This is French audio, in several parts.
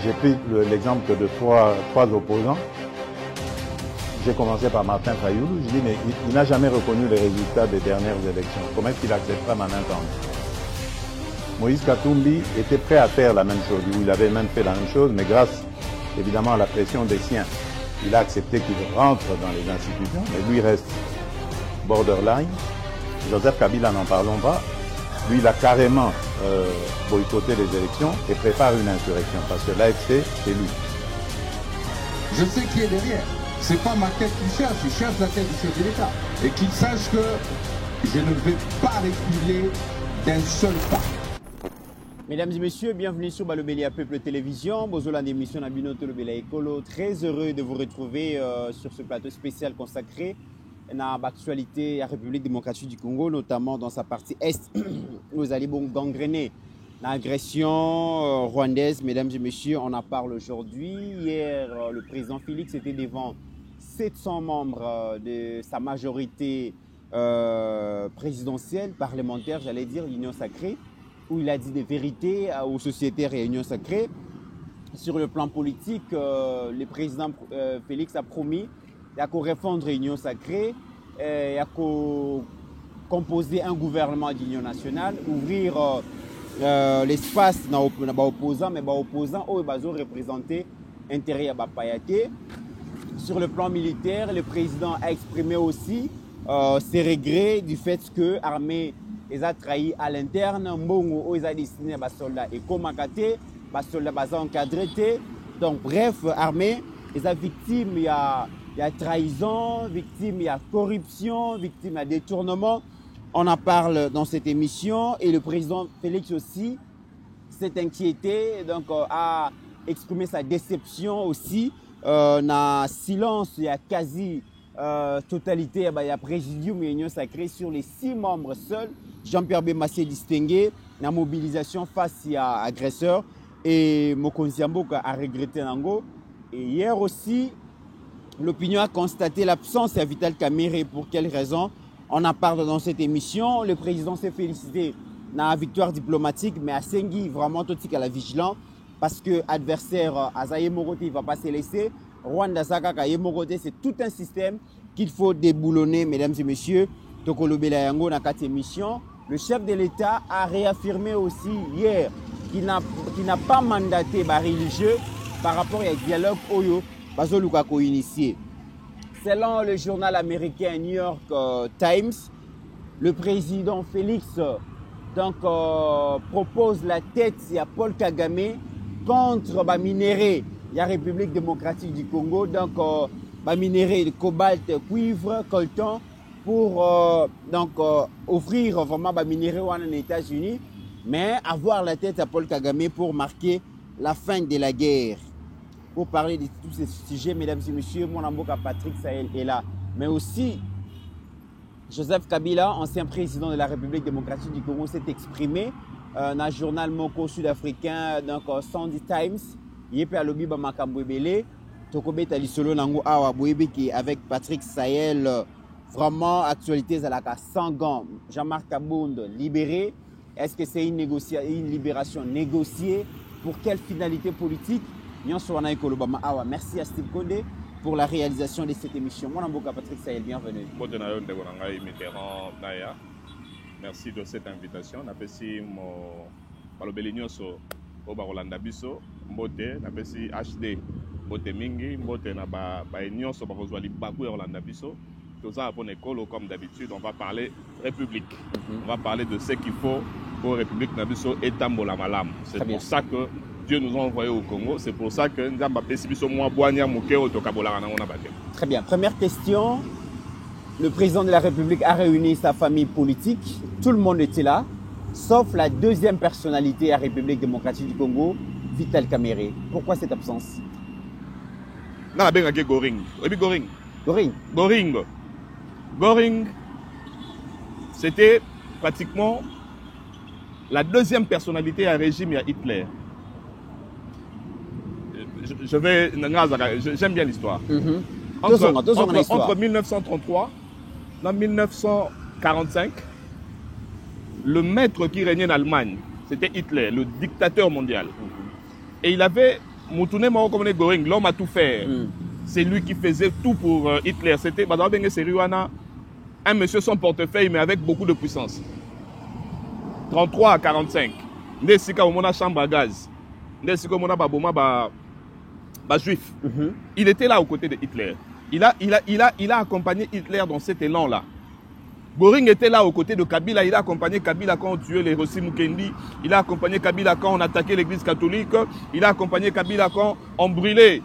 J'ai pris l'exemple de trois opposants. J'ai commencé par Martin Fayoulou. Je dis, mais il n'a jamais reconnu les résultats des dernières élections. Comment est-ce qu'il acceptera ma main tendue? Moïse Katumbi était prêt à faire la même chose. Il avait même fait la même chose, mais grâce évidemment à la pression des siens, il a accepté qu'il rentre dans les institutions, mais lui reste borderline. Joseph Kabila, n'en parlons pas. Lui, il a carrément boycotté les élections et prépare une insurrection parce que l'AFC, c'est lui. Je sais qui est derrière. C'est pas ma tête qu'il cherche, il cherche la tête du chef de l'État. Et qu'il sache que je ne vais pas reculer d'un seul pas. Mesdames et messieurs, bienvenue sur Balobélia Peuple Télévision. Bozola d'émission Nabino Tolobela Ekolo. Très heureux de vous retrouver sur ce plateau spécial consacré à l'actualité à la République démocratique du Congo, notamment dans sa partie est. Nous allons gangréner l'agression rwandaise. Mesdames et messieurs, on en parle aujourd'hui. Hier, le président Félix était devant 700 membres de sa majorité présidentielle, parlementaire, j'allais dire, l'Union sacrée, où il a dit des vérités aux sociétés réunions sacrées. Sur le plan politique, le président Félix a promis de refondre l'Union sacrée, de composer un gouvernement d'union nationale, ouvrir l'espace dans les opposants, mais les opposants ont représenté l'intérêt à Bapayate. Sur le plan militaire, le président a exprimé aussi ses regrets du fait que l'armée les a trahis à l'interne. Mbongo les a destiné à soldats et Komakate, les soldats encadrés. Donc bref, l'armée les a victimes, il y a trahison, victime, il y a corruption, victime, il y a détournement. On en parle dans cette émission et le président Félix aussi s'est inquiété, donc a exprimé sa déception aussi. Dans silence, il y a quasi totalité, il y a présidium et union sacrée sur les 6 membres seuls. Jean-Pierre Bemassé distingué, la mobilisation face à agresseurs et Mokonzi Mboka a regretté Nango. Et hier aussi, l'opinion a constaté l'absence de Vital Kamerhe. Pour quelles raisons? On en parle dans cette émission. Le président s'est félicité de la victoire diplomatique, mais à Sengi, vraiment tout à la vigilance, parce que l'adversaire Azaye Morote ne va pas se laisser. Rwanda Sakaka Yemorote, c'est tout un système qu'il faut déboulonner, mesdames et messieurs. Tokolobela Yango dans cette émission. Le chef de l'État a réaffirmé aussi hier qu'il n'a pas mandaté les religieux par rapport au dialogue Oyo. Initié. Selon le journal américain New York Times, le président Félix propose la tête à Paul Kagame contre les minéraux de la République démocratique du Congo, donc les minéraux de cobalt, cuivre, coltan, pour offrir vraiment les minéraux aux États-Unis, mais avoir la tête à Paul Kagame pour marquer la fin de la guerre. Pour parler de tous ces sujets, mesdames et messieurs, mon amboka Patrick Sahel est là. Mais aussi, Joseph Kabila, ancien président de la République démocratique du Congo, s'est exprimé dans le journal Moko sud-africain, donc Sunday Times. Il est à l'objet de Makambouébélé. Tokobe Talisolo Nango Awa Bouébé qui est avec Patrick Sahel. Vraiment, actualité à la sans gants. Jean-Marc Kabound libéré. Est-ce que c'est une libération négociée? Pour quelle finalité politique? Merci à Steve Kondé pour la réalisation de cette émission. Mon amboka Patrick Sahel, bienvenue. Merci de cette invitation. Napesi mo balobeli nyonso o ba Rolanda biso mbote napesi HD mbote mingi mbote na ba nyonso ba kozwa libaku ya Rolanda biso. Tout ça pour l'école comme d'habitude, on va parler République. On va parler de ce qu'il faut pour République Nabiso et Tambola Malam. C'est pour ça que Dieu nous a envoyés au Congo. C'est pour ça que nous avons Très bien. Première question. Le président de la République a réuni sa famille politique. Tout le monde était là, sauf la deuxième personnalité de la République démocratique du Congo, Vital Kamerhe. Pourquoi cette absence? Göring, c'était pratiquement la deuxième personnalité à régime à Hitler. J'aime bien l'histoire. Entre 1933 et 1945, le maître qui régnait en Allemagne, c'était Hitler, le dictateur mondial. Et il avait Moutoune Moro comme Göring, l'homme a tout fait. C'est lui qui faisait tout pour Hitler. C'était un monsieur sans portefeuille, mais avec beaucoup de puissance. 33 à 45. Ndesika au mona chambre à gaz. Ndesika au mona baboma juif. Il était là aux côtés de Hitler. Il a accompagné Hitler dans cet élan-là. Göring était là aux côtés de Kabila. Il a accompagné Kabila quand on tuait les Rossi Mukendi. Il a accompagné Kabila quand on attaquait l'église catholique. Il a accompagné Kabila quand on brûlait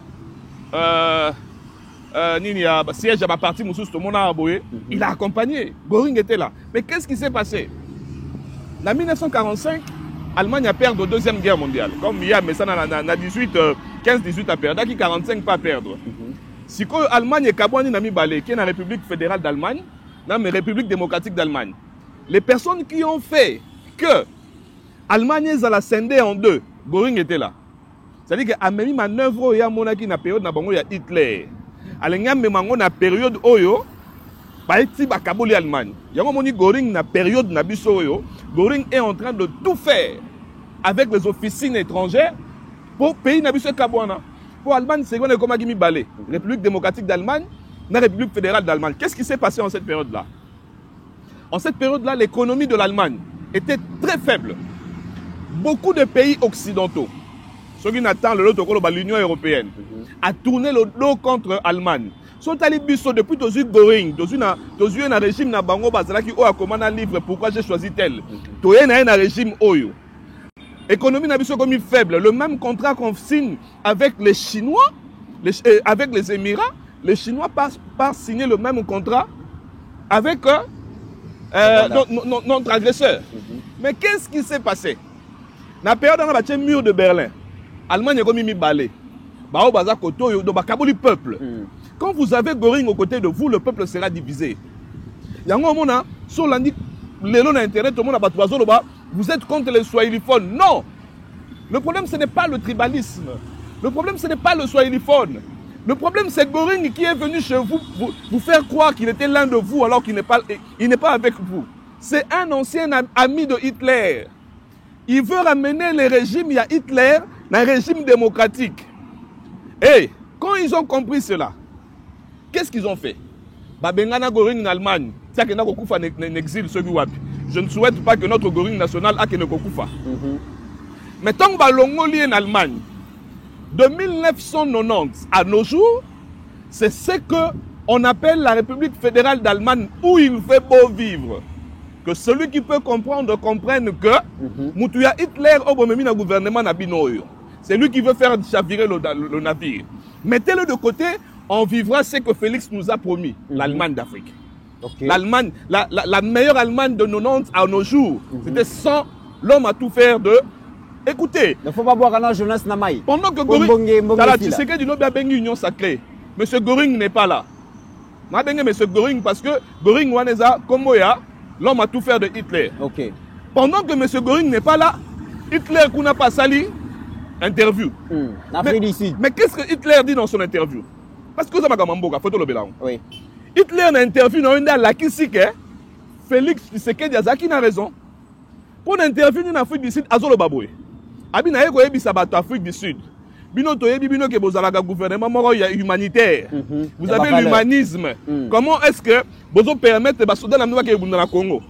siège à ma partie Moussous Tomona Aboye. Il a accompagné. Göring était là. Mais qu'est-ce qui s'est passé? En 1945, l'Allemagne a perdu la Deuxième Guerre mondiale. Comme il y a, mais ça, 15-18 à perdre. Qui 45 pas à perdre. Si l'Allemagne est Kabouani Nami Balé, qui est la République fédérale d'Allemagne, dans la République démocratique d'Allemagne, les personnes qui ont fait que l'Allemagne a la scindé en deux, Göring était là. C'est-à-dire qu'il y a même manœuvre il y a une période où il y a Hitler. Il y a une période où il y a l'Allemagne. Il y a une période où Göring est en train de tout faire avec les officines étrangères pour pays Nabiso Kabouana. Pour l'Allemagne, c'est comme Agimi Balé, République démocratique d'Allemagne, la République fédérale d'Allemagne. Qu'est-ce qui s'est passé en cette période-là? En cette période-là, l'économie de l'Allemagne était très faible. Beaucoup de pays occidentaux, ceux qui n'attendent l'Union européenne, a tourné le dos contre l'Allemagne. Sont allés depuis Göring, dans un régime na bango bazalaki o akomana livre pourquoi j'ai choisi tel. Toye na un régime oyo. Économie na biso comme faible. Le même contrat qu'on signe avec les Chinois, avec les Émirats, les Chinois par signer le même contrat avec notre agresseur. Mais qu'est-ce qui s'est passé? Dans la période où on a mur de Berlin, l'Allemagne a comme mis balai. Bao baza koto yo do bakaboli peuple. Quand vous avez Göring aux côtés de vous, le peuple sera divisé. Yango mona sur l'andi lelo na internet tout le monde a battu ba vous êtes contre les swahiliphones. Non. Le problème ce n'est pas le tribalisme. Le problème ce n'est pas le swahiliphone. Le problème c'est Göring qui est venu chez vous vous faire croire qu'il était l'un de vous alors qu'il n'est pas avec vous. C'est un ancien ami de Hitler. Il veut ramener le régime, il y a Hitler, dans un régime démocratique. Et quand ils ont compris cela, qu'est-ce qu'ils ont fait? Babengana Göring en Allemagne, c'est que Nakokufa n'exile ceux qui wapi. Je ne souhaite pas que notre Göring national a que Nakokufa. Mais tant que Balongoli en Allemagne, de 1990 à nos jours, c'est ce qu'on appelle la République fédérale d'Allemagne où il fait beau vivre. Que celui qui peut comprendre comprenne que Moutouya Hitler au gouvernement Nabinoyo. C'est lui qui veut faire chavirer le navire. Mettez-le de côté, on vivra ce que Félix nous a promis, l'Allemagne d'Afrique. L'Allemagne, la meilleure Allemagne de 90 à nos jours, c'était sans l'homme à tout faire de... Écoutez, il ne faut pas boire la jeunesse Namaï. Pendant que Göring, tu sais que du Nobel Bengi Union Sacrée, M. Göring n'est pas là. Je vais M. Göring parce que Göring Waneza, comme moi, l'homme a tout faire de Hitler. Pendant que M. Göring n'est pas là, Hitler n'a pas sali interview. Mais qu'est-ce que Hitler dit dans son interview? Parce que ça m'a dit, photo le bélan. Hitler n'a interview dans une la Kisike, Félix Tshisekedi Azaki n'a raison. Pour l'interview en Afrique du Sud, Azolo Baboué. Abina Eko Ebi Sabato Afrique du Sud. Bino Toyebi Bino ke bozalaga gouvernement moro humanitaire. Vous avez l'humanisme. Comment est-ce que vous permettez aux soldats de bunda na Congo?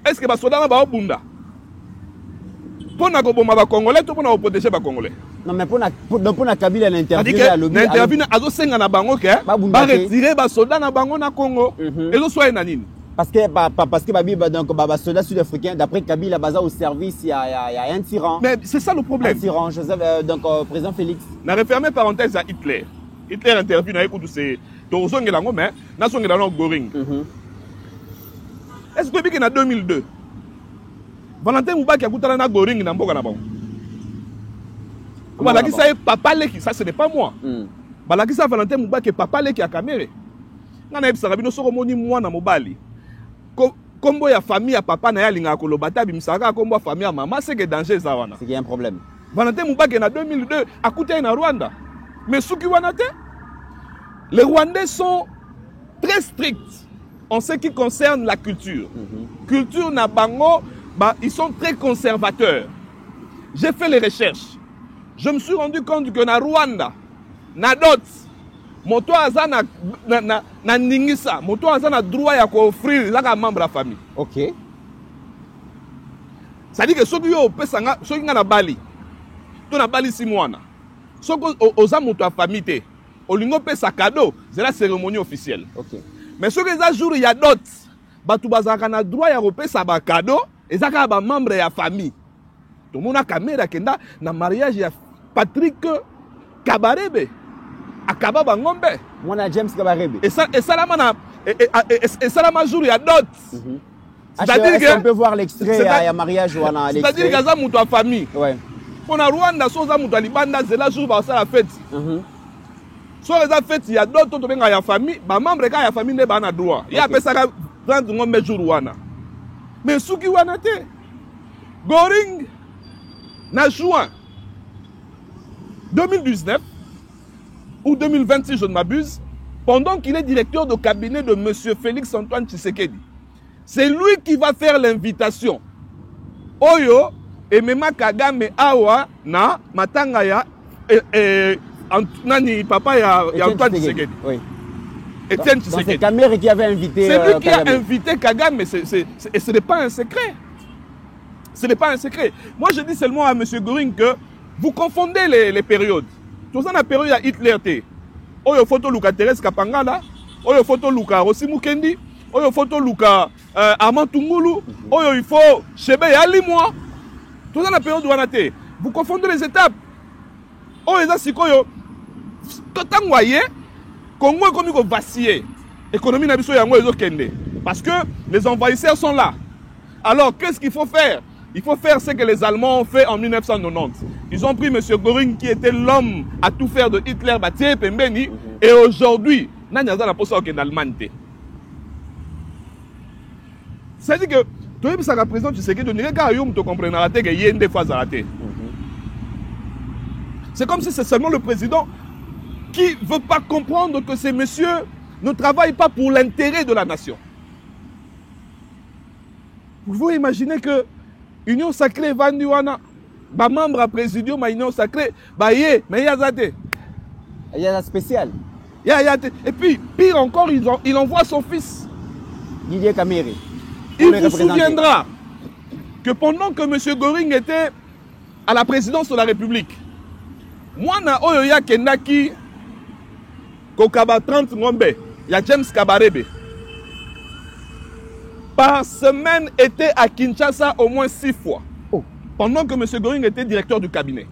Est-ce que les soldats ba bunda? Pour na ko boma ba Congolais to pour na protéger ba Congolais. Non mais pour na Kabila l'interview à l'objet. L'interview na azo senga na bango ke ba retirer ba soldats na bango na Congo. Ezo soya na nini? Parce que Babi, donc, soldat sud-africain, d'après Kabila, au service, il y a un tyran. Mais c'est ça le problème. Un tyran, président Félix. On a refermé parenthèse à Hitler. Hitler interview na écoute c'est Torozong et Lango, mais Nasong et Lango Göring. Est-ce que vous avez 2002? Valentin Moubaki a goûté à Göring dans Boga là-bas. Voilà, qui ça est papa Leki, ça ce n'est pas moi. Voilà, qui ça Valentin Moubaki est papa Leki à Kamere. On a eu ça, on a eu moi dans Mobali. Comme ya famille à papa na ya linga kolobata bimsaka comme famille à maman c'est que danger ça wana. C'est qu'il y a un problème. Valentin Moubaki en 2002 a coûté en Rwanda. Mais ceux qui wana te, les Rwandais sont très stricts en ce qui concerne la culture. Culture na bango, ils sont très conservateurs. J'ai fait les recherches. je me suis rendu compte que na Rwanda, na dot, moto aza na ningisa, moto aza na droit ya ko offrir la membre de la famille. Ok. Ça dit que ceux qui ont pesanga, ceux qui na bali, to na bali simwana. Ceux qui oza moto a famille au lingo pesa cadeau, c'est la cérémonie officielle. Ok. Mais ceux qui ont jour il y a dot, batu bazaka na droit ya ko pesa ba cadeau, ezaka ba membre ya famille. Tout le monde a caméra kenda na mariage ya Patrick Kabarebe. Akaba Bangombe. Moi, James Kabarebe. Et ça la majorité à d'autres. C'est-à-dire qu'on peut voir l'extrait à mariage ou à l'extrait. C'est-à-dire qu'il y a une famille. Ouais. On a Rwanda, so za mutu Libanda, c'est là jour va ça la fête. So les fête, il y a d'autres qui ont une famille, ba membre ka ya famille ne ba na droit. Il y a appelé ça 30 ngombe jour wana. Mais ceux qui wana te Goring na juin 2019 ou 2026, je ne m'abuse, pendant qu'il est directeur de cabinet de M. Félix Antoine Tshisekedi. C'est lui qui va faire l'invitation. Oyo, et Mema Kagame Awa, na Matanga ya, nani, papa ya Antoine Tshisekedi. Oui. Etienne Tshisekedi. C'est Kamere qui avait invité. C'est lui qui Kagame. a invité Kagame, et ce n'est pas un secret. Ce n'est pas un secret. Moi, je dis seulement à M. Goring que vous confondez les périodes. Tout ça, la période à Hitler. Oyo photo Luka Thérèse Kapangala, oyo photo Luka Rossi Mukendi, oyo photo Luka Armand Tungulu, oyo il faut Chebe Yalimwa. Tout ça, la période où on a été. Vous confondez les étapes. Oyo ça c'est quoi yo? Quand on voyait, Congo est comme vaciller. L'économie n'a pas besoin. Parce que les envahisseurs sont là. Alors, qu'est-ce qu'il faut faire? Il faut faire ce que les Allemands ont fait en 1990. Ils ont pris M. Göring, qui était l'homme à tout faire de Hitler, Batié, Pembeni, et aujourd'hui, n'a pas possibilité d'Allemagne. C'est-à-dire que, tu sais, ça représente, tu sais que tu ne comprendras pas qu'il y a une fois raté. C'est comme si c'est seulement le président qui ne veut pas comprendre que ces messieurs ne travaillent pas pour l'intérêt de la nation. Vous pouvez imaginer que Union Sacrée Vanduana, ba membre à présidium à Union Sacrée, bah yé, mais il y a zate. Il y a la spéciale. Et puis, pire encore, il envoie son fils. Didier Kamere. Il vous souviendra que pendant que M. Göring était à la présidence de la République, moi, na oyoya kendaki kokaba 30 ngombe, il y a James Kabarebe. Par semaine, était à Kinshasa au moins 6 fois. Oh. Pendant que M. Göring était directeur du cabinet.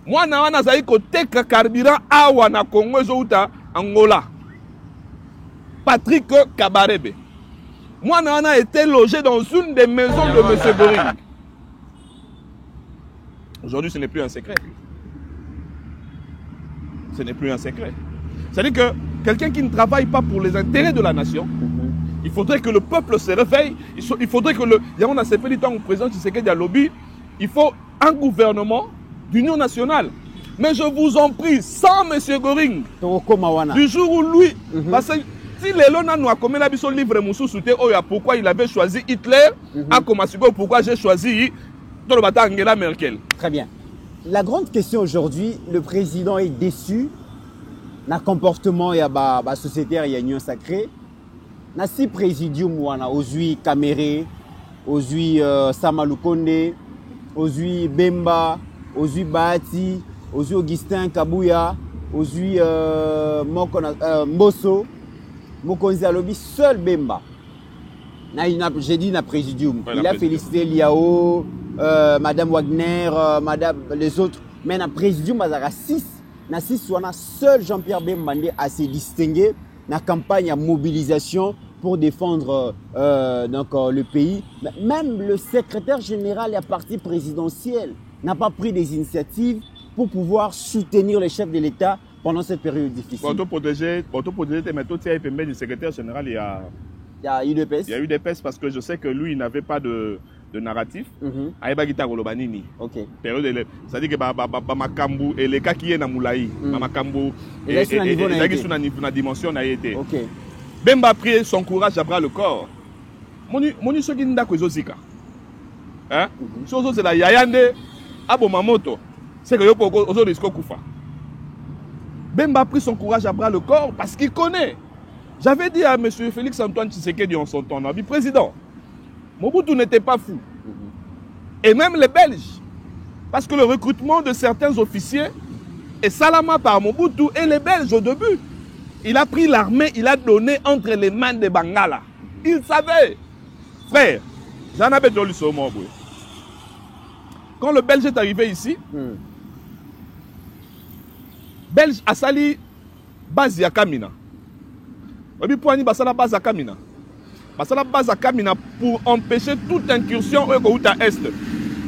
Moi, na wana zaï kote carburant awa na Congo zouta Angola. Patrick Kabarebe. Moi, na wana était logé dans une des maisons de M. Göring. Aujourd'hui, ce n'est plus un secret. Ce n'est plus un secret. C'est-à-dire que quelqu'un qui ne travaille pas pour les intérêts de la nation, il faudrait que le peuple se réveille. Il faudrait que le... On a fait du temps au président Tshisekedi à lobby. Il faut un gouvernement d'union nationale. Mais je vous en prie, sans M. Göring, du jour où lui... Parce que si les Lona nous a commis la biso livre Moussou Souté, pourquoi il avait choisi Hitler, à Komasugo, pourquoi j'ai choisi Angela Merkel. Très bien. La grande question aujourd'hui, le président est déçu dans le comportement de la société et de l'Union Sacrée. Na si présidium wana ozui Kamere, ozui Samalukonde, ozui Bemba, ozui Bahati, ozui Augustin Kabuya, ozui Mbosso, Mokonzi alobi seul Bemba. J'ai dit na présidium. Ouais, il a félicité Liao, Madame Wagner, Madame les autres. Mais na présidium bazara 6. Na 6 wana seul Jean-Pierre Bemba a se distingué dans la campagne à mobilisation pour défendre le pays. Même le secrétaire général et la partie présidentielle n'a pas pris des initiatives pour pouvoir soutenir les chefs de l'État pendant cette période difficile. Pour te protéger tes méthodes, du secrétaire général, il y a eu des pestes. Il y a eu des pestes parce que je sais que lui, il n'avait pas de narratif. Ok. C'est-à-dire que Makambu et les cas qui est dans Moulaï, Makambu et la sur la dimension n'a été. Ok. Bemba a pris son courage à bras le corps. Moni ce qui n'a que Zozika. Hein? Chose c'est la Yayande Abomamoto. c'est que Ozo risque Koufa. Bemba a pris son courage à bras le corps parce qu'il connaît. J'avais dit à M. Félix Antoine Tshisekedi en son temps, on a dit, président, Mobutu n'était pas fou. Et même les Belges. Parce que le recrutement de certains officiers est salamé par Mobutu et les Belges au début. Il a pris l'armée, il a donné entre les mains des Bangala. Il savait. Frère, j'en avais déjà lu sur moi. Quand le Belge est arrivé ici, Belge a sali base à Kamina. Basala base à Kamina. Basala base à Kamina pour empêcher toute incursion au Est.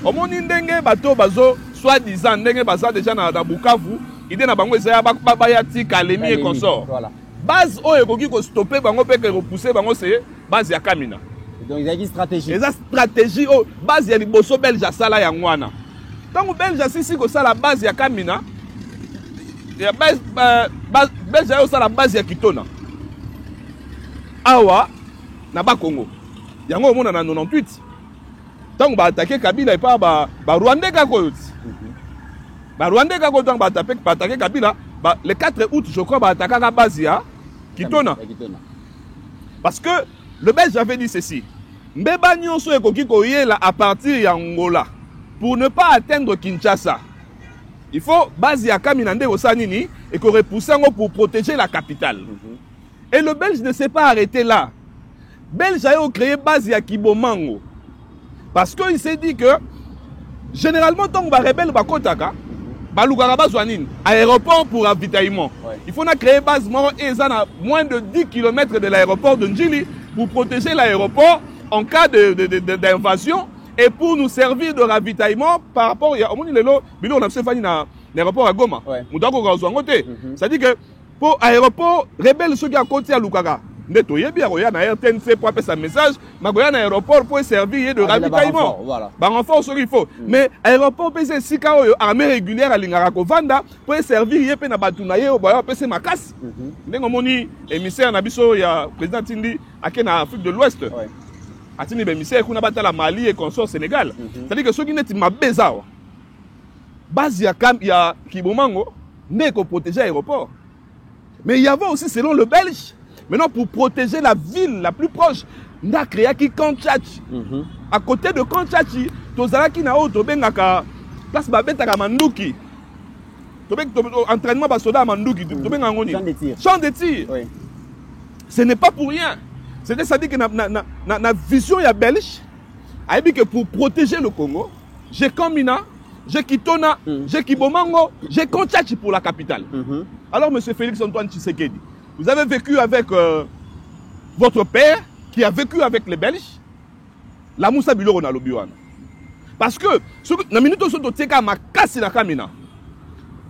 Au monde ndenge bateau bazo soi-disant ndenge baza déjà na Bukavu, idée na bango ezaya bayati Kalemi et consort. Voilà. Base o ekoki ko stopper bango pe ke repousser bango c'est base ya Kamina. Donc il y a une stratégie. Les stratégie o base ya liboso Belge sala ya ngwana. Tant que Belge sisi ko sala base ya Kamina, ya Belge yo sala base ya Kitona. Awa na ba Congo. Yango mona na 98. Tant que ba attaquer Kabila et pas ba Rwandais kako. Ba Rwandais kako tant ba attaquer Kabila, le 4 août je crois ba attaquer la base ya Kitona. Parce que le Belge avait dit ceci. Mbeba nyonso ekoki koyela à partir ya Angola pour ne pas atteindre Kinshasa. Il faut base ya Kamina nde osanini et que repousser pour protéger la capitale. Et le Belge ne s'est pas arrêté là. Belge a créé base ya Kibomango. Parce qu'il s'est dit que généralement tant que les rebelles bakotaka balukaka bazwanine aéroport pour ravitaillement. Il faut créer base et ça a moins de 10 km de l'aéroport de Njili pour protéger l'aéroport en cas d'invasion et pour nous servir de ravitaillement par rapport à on a fait l'aéroport à Goma. C'est-à-dire que pour l'aéroport rebelle ceux qui à côté à Lukaka netoye bien roya na RTNC pour appeler sa message magoya na aéroport pour servir de ravitaillement ba renfort ce qu'il faut mais aéroport pese sika oyo armée régulière à lingara ko vanda pour servir yepé na batuna ye oboya pese makasi ndengo moni émissaire na biso ya président Tindi akena Afrique de l'Ouest atini be émissaire kuna batala Mali et consort Sénégal c'est-à-dire que ceux qui neti mabeza base ya Kibomango n'est ko protéger aéroport mais il y avait aussi selon le Belge. Maintenant, pour protéger la ville la plus proche, on a créé Kanchachi. À côté de Kanchachi, Tozalaki na o tobengaka place babetaka Manduki. Entraînement basoda Manduki, tobenga ngoni. Champ de tir. Oui. Ce n'est pas pour rien. C'est-à-dire que na vision ya belge, a dit que pour protéger le Congo, j'ai Kamina, j'ai Kitona, j'ai Kibomango, j'ai Kanchachi pour la capitale. Alors, monsieur Félix Antoine Tshisekedi, vous avez vécu avec votre père qui a vécu avec les Belges. La Moussa Biloro na lobiwana. Parce que na minute so to teka makasi na Kamina.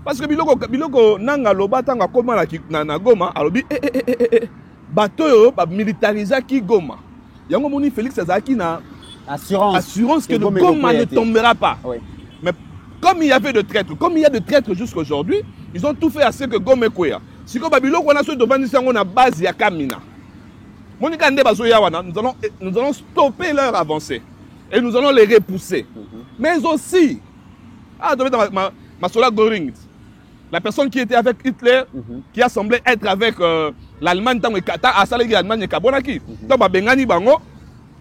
Parce que biloko nanga loba tanga koma na Goma alobi bato yo ba militariser ki Goma. Yango moni Félix azaki na assurance que le Goma ne tombera pas. Oui. Mais comme il y avait de traîtres, comme il y a de traîtres jusqu'à aujourd'hui, ils ont tout fait à ce que Goma Kwea. Si nous avons une base à Kamina, nous allons stopper leur avancée et nous allons les repousser. Mais aussi, Masola Göring, la personne qui était avec Hitler, qui a semblé être avec l'Allemagne,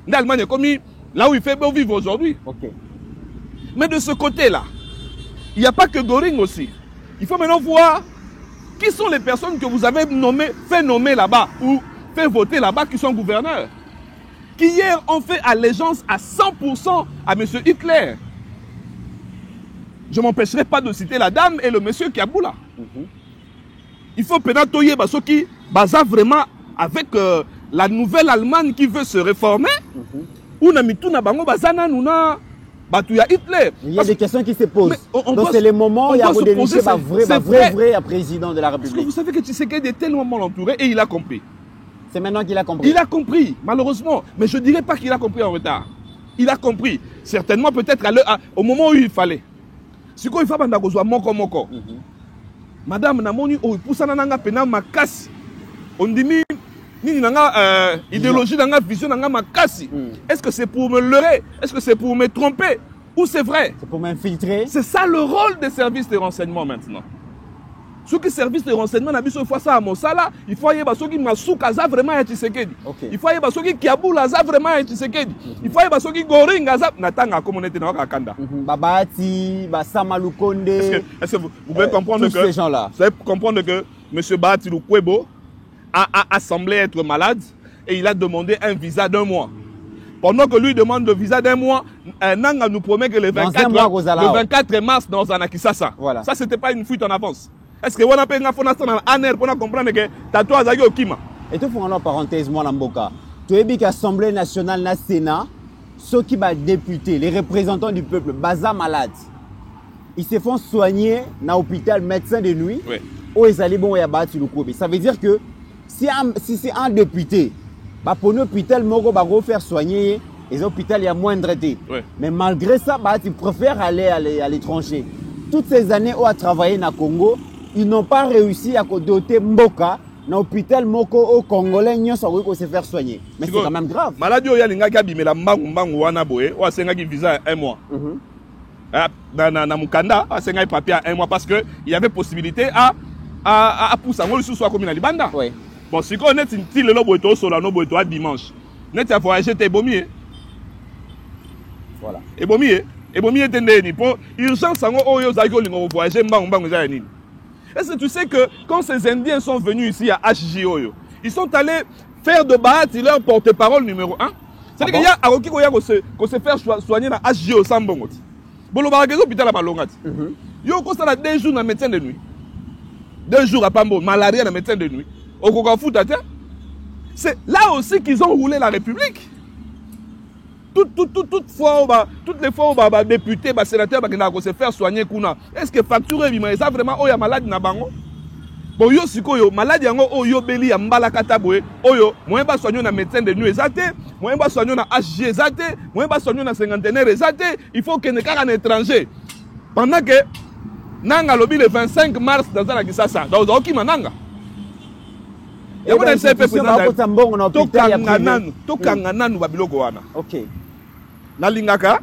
l'Allemagne comme là où il fait beau vivre aujourd'hui. Mais de ce côté-là, il n'y a pas que Göring aussi. Il faut maintenant voir qui sont les personnes que vous avez fait nommer là-bas ou fait voter là-bas qui sont gouverneurs. Qui hier ont fait allégeance à 100% à M. Hitler. Je ne m'empêcherai pas de citer la dame et le monsieur qui a boula. Il faut pénatoyer ceux qui basent vraiment avec la nouvelle Allemagne qui veut se réformer. Ou na bango bazana nuna. Hitler. Il y a des questions qui se posent. Donc c'est le moment où il y a déniché vrai président de la République. Parce que vous savez que Tshisekedi est tellement mal entouré et il a compris. C'est maintenant qu'il a compris. Il a compris, malheureusement. Mais je ne dirais pas qu'il a compris en retard. Il a compris. Certainement peut-être au moment où il fallait. Si il faut que moko. Madame Namoni, pour ça, makasi. On dit idéologie, vision, makasi. Est-ce que c'est pour me leurrer? Est-ce que c'est pour me tromper? ou c'est vrai. C'est pour m'infiltrer. C'est ça le rôle des services de renseignement maintenant. Ceux qui services de renseignement, il faut ça à Mosala, il faut y avoir ceux qui Massouk Aza vraiment à Tshisekedi. Il faut y avoir ceux qui Kiaboul Aza vraiment à Tshisekedi. Il faut y avoir ceux qui Goring Aza Natanga comme on était dans Wakanda. Babati, Basama Lukonde. Est-ce que vous pouvez comprendre tous ces gens-là. Vous pouvez comprendre que M. Bahati Lukwebo a semblé être malade et il a demandé un visa d'1 mois. Pendant que lui demande le visa d'1 mois, Nanga nous promet que le 24 mars dans Zanakisasa. Voilà. Ça, c'était pas une fuite en avance. Est-ce que vous avez pour comprendre que Tato Azagi Okima? Et tout pour une parenthèse, moi, Lamboka. Tu as vu qu'Assemblée nationale, le Sénat, ceux qui sont députés, les représentants du peuple, Baza malade, ils se font soigner dans l'hôpital médecin de nuit. Oui. Où ils allaient bon, ça veut dire que si c'est un député, pour l'hôpital, il va faire soigner, les hôpitaux, il y a moins de traités. Oui. Mais malgré ça, ils préfèrent aller à l'étranger. Toutes ces années où ils ont travaillé dans le Congo, ils n'ont pas réussi à doter Mboka dans l'hôpital Moko au Congolais, ils ont se faire soigner. Mais c'est quand même grave. Maladie où il y a des gens qui ont wana boye, ou a visa 1 mois. Dans Mukanda, a un papier 1 mois parce que il y avait possibilité à pousser en sous soit comme Libanda. Oui. Bon, si on est une tille le boito sur la no boito dimanche. Net à voyager t'es bomi. Voilà. Et bomi était né pour urgence en haut yo zago lingo voyager mbang zani. Est-ce que tu sais que quand ces Indiens sont venus ici à HJO, ils sont allés faire de Bahati leur porte-parole numéro 1. C'est-à-dire qu'il y a Aroki qu'on se faire soigner dans HJO sans bon. Bolo baragezo hôpital à Malongati. Yo ko ça 2 jours dans médecin de nuit. 2 jours à Pambo, malaria dans médecin de nuit. Au Kokafuta, c'est là aussi qu'ils ont roulé la République. Toutes les fois où les députés, les sénateurs vont se faire soigner, est-ce que facture est ça vraiment où il y a malade na bango? Bon, yo siko yo malade yango o yo beli ya mbala kata boye oyo moyen ba soigner na médecin de nuit ezate moyen ba soigner na HG ezate moyen ba soigner na cinquantenaire ezate il faut que ne kaka un étranger pendant que nanga lobi le 25 mars dans la Kisasa dans okima nanga ya bona CP président tokanga nanu ba biloko wana. OK. Na lingaka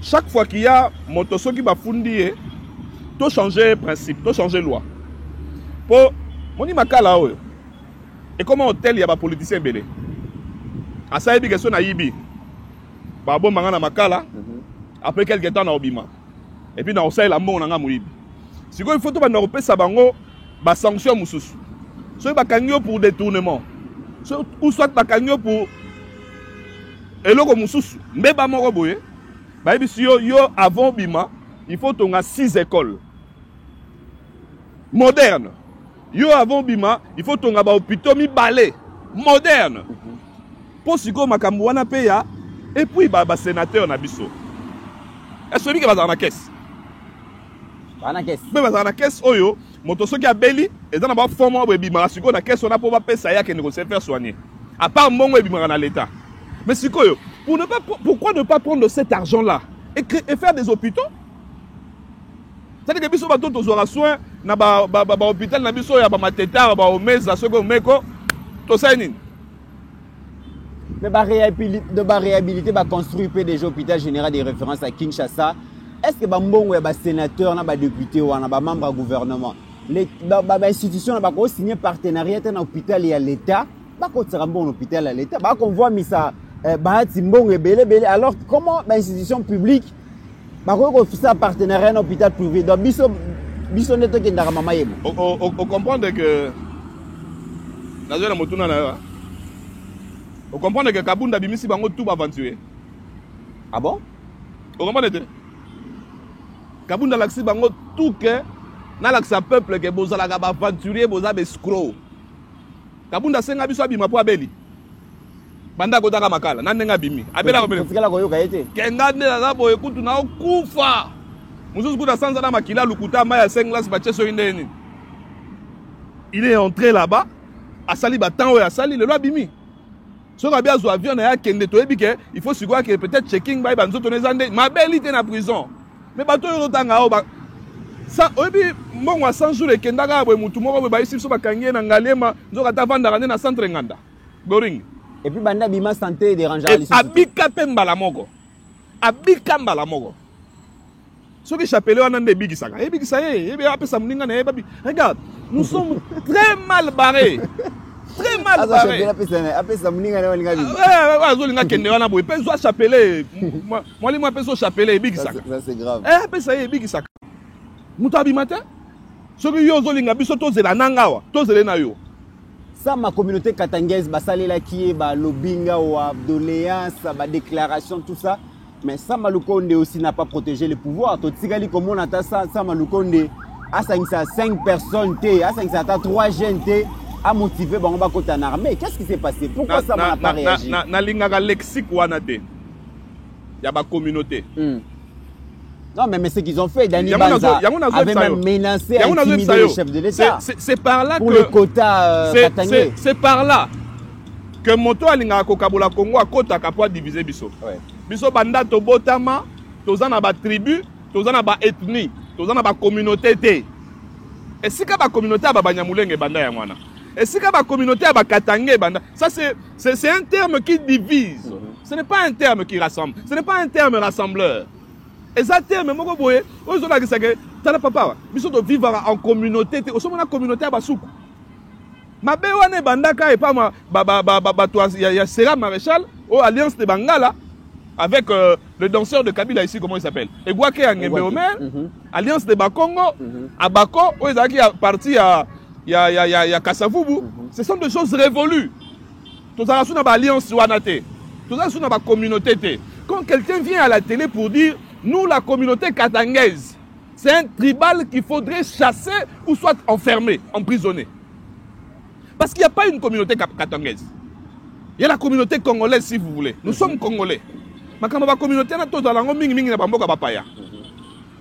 chaque fois qu'il y a motoso qui va fundi to changer principe to changer loi pour moni makala oyo et comment hôtel ya ba politicien belé asa yebi question na yibi ba bomba na makala après quelque temps na obima et puis na osai la mbongo nga moyibi siko il faut to ba na repesa bango ba sanction mususu so ba kangyo pour détournement so ou soit ba kangyo pour eloko mususu mbeba moko boye ba yebi si yo avant bima il faut tonga 6 écoles modernes. Yo avant bima, il faut tonga ba hôpitaux mi balé moderne. Pour siko makambo wana peya et puis ba sénateur na biso. Est-ce que va dans la caisse? Ba na caisse. Mais va dans la caisse oyo, moto soki a beli et dans ba forme ba bima siko na caisse on a pour ba pesa ya que ne se faire soigner. À part mbongo e bima na l'état. Mais siko yo, pourquoi ne pas prendre cet argent là et faire des hôpitaux? C'est-à-dire que biso bato tozora soin na ba hôpital na biso ya ba mateta ba omeza soko meko to ça nini. Mais ba réhabiliter ba construire des hôpital général de référence à Kinshasa. Est-ce que ba mbongo ya ba sénateur na ba député ou na ba membre du gouvernement les ba institution na ba ko signer partenariat na hôpital ya l'état ba ko tsara mbongo hôpital à l'état ba qu'on voit misa ba ti mbongo belé alors comment ba institution publique ba ko faire partenariat à hôpital privé donc biso neto ke ndaka mama yebo on comprendre que la zone motuna na on comprendre que Kabunda bimisi bango tout aventurer. Ah bon? On comprendre que Kabunda laxi bango tout que na laxa peuple que bozala ka aventurier boza be scroll. Kabunda senga biso abima po abeli. Banda ko taka makala na ndenga bimi. Abela ko bele. Fikala ko yoka yete. Kenga ndela za boye kutu na okufa. Mususu kuta sanza na makila lukuta maya senglas bacheso indeni. Il est entré là-bas, a sali batan a sali le loi bimi. So ka bia zo avion na ya kende to ebike, il faut sigwa que peut-être checking by banzo tonezande, ma belle était na prison. Mais bato yo tanga o ba ça obi mbongo 100 jours ekenda ka boye mutu moko boye ba isi so bakangie na ngalema nzoka ta vanda na centre nganda. Goring. Et puis banda bima santé dérangeant les abika pe mbala moko. abikamba la moko. Ce que Chapelle on a des bigisaka. Et bigisaye, et bien après ça m'inga ne babi. Regarde, nous sommes très mal barrés. Très mal barrés. Après ça m'inga ne linga bi. Ouais, zo linga kende wana boy. Pe zo Chapelle. Moi moi pe zo Chapelle bigisaka. Ça c'est grave. Eh après ça bigisaka. Mutabi matin. Ce que yo zo linga biso to zela nangawa, to zela na yo. Ça, ma communauté katangaise, la qui est lobbying ou doléance, déclaration, tout ça. Mais ça, Malukonde aussi n'a pas protégé le pouvoir. Tout Tsigali, comme on a ça, Malukonde, à 5 personnes, à 3 jeunes, à motiver, on va côté en armée. Qu'est-ce qui s'est passé? Pourquoi ça n'a pas réagi? Na lingaga lexique wanate. Il y a ma communauté. Non, mais ce qu'ils ont fait, Dani Banza avait même menacé à intimider le chef de l'État. C'est par là pour le quota katangais. C'est par là que moto alinga kokabola Congo a kota kapwa diviser biso. Biso banda to botama, tozana ba tribu, tozana ba ethnie, tozana ba communauté té. Et si ka ba communauté ba banyamulenge banda ya mwana. Et si ka ba communauté ba katangais banda, ça c'est un terme qui divise. Ce n'est pas un terme qui rassemble. Ce n'est pas un terme rassembleur. Et ça terme moko boye, ozo la kisake, tala papa, biso to vivre en communauté, o somo na communauté ba soukou. Mabe wane bandaka et pas ma il y a Serra Maréchal au Alliance de Bangala avec le danseur de Kabila ici, comment il s'appelle? Et Bouake Angembe Omer, Alliance de Bakongo, à Bako, où ils ont parti à Kassavubu. Ce sont des choses révolues. Tout ça sur la alliance Wanate, tout ça sur la communauté. Quand quelqu'un vient à la télé pour dire nous la communauté katangaise, c'est un tribal qu'il faudrait chasser ou soit enfermer, emprisonner. Parce qu'il n'y a pas une communauté katangaise. Il y a la communauté congolaise si vous voulez. Nous sommes congolais. Mais quand la communauté na toza lango mingi mingi na bamboka bapaya.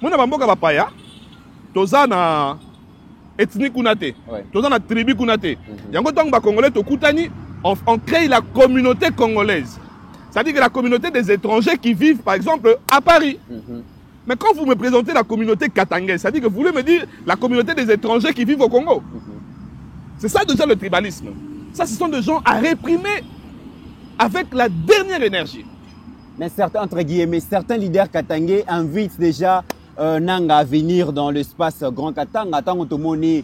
Mona bamboka bapaya, toza na ethnie kunate, toza na tribu kunate. Yango tong ba congolais to kutani, on crée la communauté congolaise. C'est-à-dire que la communauté des étrangers qui vivent, par exemple, à Paris. Mais quand vous me présentez la communauté katangaise, c'est-à-dire que vous voulez me dire la communauté des étrangers qui vivent au Congo. C'est ça déjà le tribalisme. Ça, ce sont des gens à réprimer avec la dernière énergie. Mais certains, entre guillemets, certains leaders katangais invitent déjà Nanga à venir dans l'espace Grand Katanga. Attends, on moni,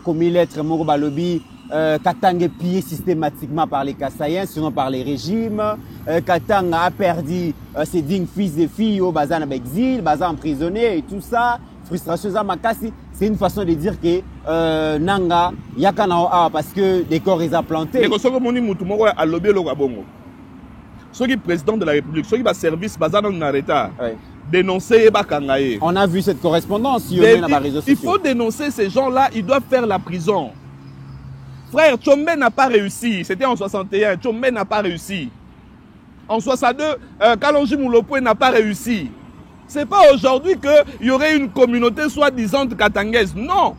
commis lettre, moro balobi. Katanga est pillé systématiquement par les Kassaïens, sinon par les régimes. Katanga a perdu ses dignes fils et filles au bazar en exil, bazar emprisonné et tout ça. Frustration Zamakasi, c'est une façon de dire que Nanga, Yakana parce que les corps ils ont planté. Ceux qui sont président de la République, ceux qui sont service bazar dans l'arrêt, dénoncer Bakangaye. On a vu cette correspondance sur les réseaux sociaux. Il faut dénoncer ces gens-là, ils doivent faire la prison. Frère, Tchombe n'a pas réussi. C'était en 61. Tchombe n'a pas réussi. En 62, Kalonji Moulopoué n'a pas réussi. Ce n'est pas aujourd'hui qu'il y aurait une communauté soi-disant katangaise. Non.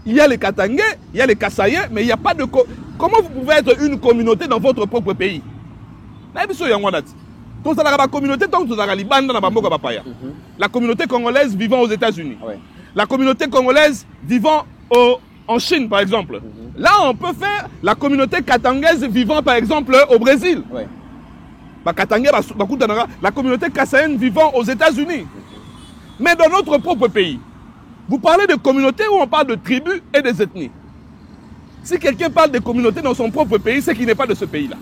Il y a les Katangais, il y a les Kassaïens, mais il n'y a pas de... Comment vous pouvez être une communauté dans votre propre pays? La communauté congolaise vivant aux États-Unis. La communauté congolaise vivant en Chine, par exemple. Là, on peut faire la communauté katangaise vivant, par exemple, au Brésil. La communauté kassaïenne vivant aux États-Unis. Mais dans notre propre pays, vous parlez de communauté ou on parle de tribus et des ethnies? Si quelqu'un parle de communauté dans son propre pays, c'est qu'il n'est pas de ce pays-là.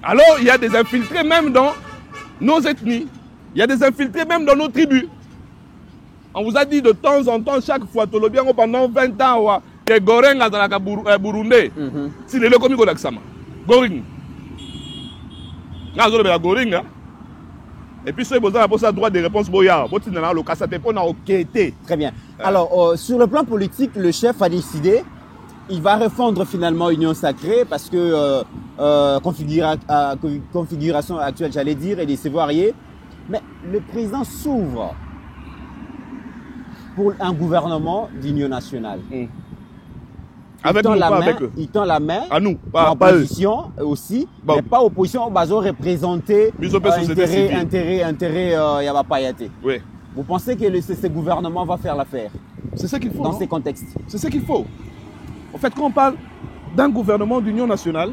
Alors, il y a des infiltrés même dans nos ethnies. Il y a des infiltrés même dans nos tribus. On vous a dit de temps en temps, chaque fois, pendant 20 ans, que Goring a Burundi. Si les locaux Goring. Goring. Et puis, ceux qui ont droit de réponse, très bien. Alors, sur le plan politique, le chef a décidé, il va refondre finalement Union Sacrée parce que configuration actuelle, j'allais dire, est décevoir. Mais le président s'ouvre pour un gouvernement d'union nationale. Avec nous, pas avec eux. Il tend la main à nous, pas opposition aussi, mais pas opposition, ils ont représenté intérêt Yabapayate. Oui. Vous pensez que ce gouvernement va faire l'affaire? C'est ce qu'il faut. Dans ces contextes. C'est ce qu'il faut. En fait, quand on parle d'un gouvernement d'union nationale,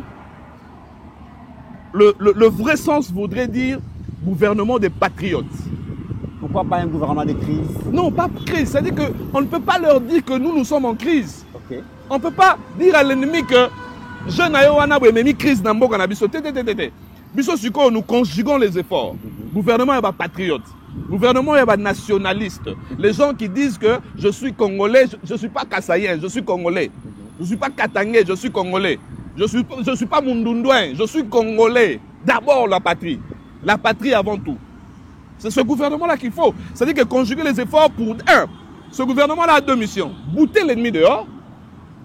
le vrai sens voudrait dire gouvernement des patriotes. Pourquoi pas un gouvernement de crise? Non, pas crise. C'est-à-dire qu'on ne peut pas leur dire que nous sommes en crise. Okay. On ne peut pas dire à l'ennemi que je n'ai pas crise dans le biso. Biso suko, nous conjuguons les efforts. Gouvernement est pas patriote. Gouvernement est pas nationaliste. Les gens qui disent que je suis congolais, je ne suis pas kassaïen, je suis congolais. Je ne suis pas katangais, je suis congolais. Je suis pas mundundouin, je suis congolais. D'abord la patrie. La patrie avant tout. C'est ce gouvernement-là qu'il faut. C'est-à-dire que conjuguer les efforts pour, un, ce gouvernement-là a deux missions. Bouter l'ennemi dehors.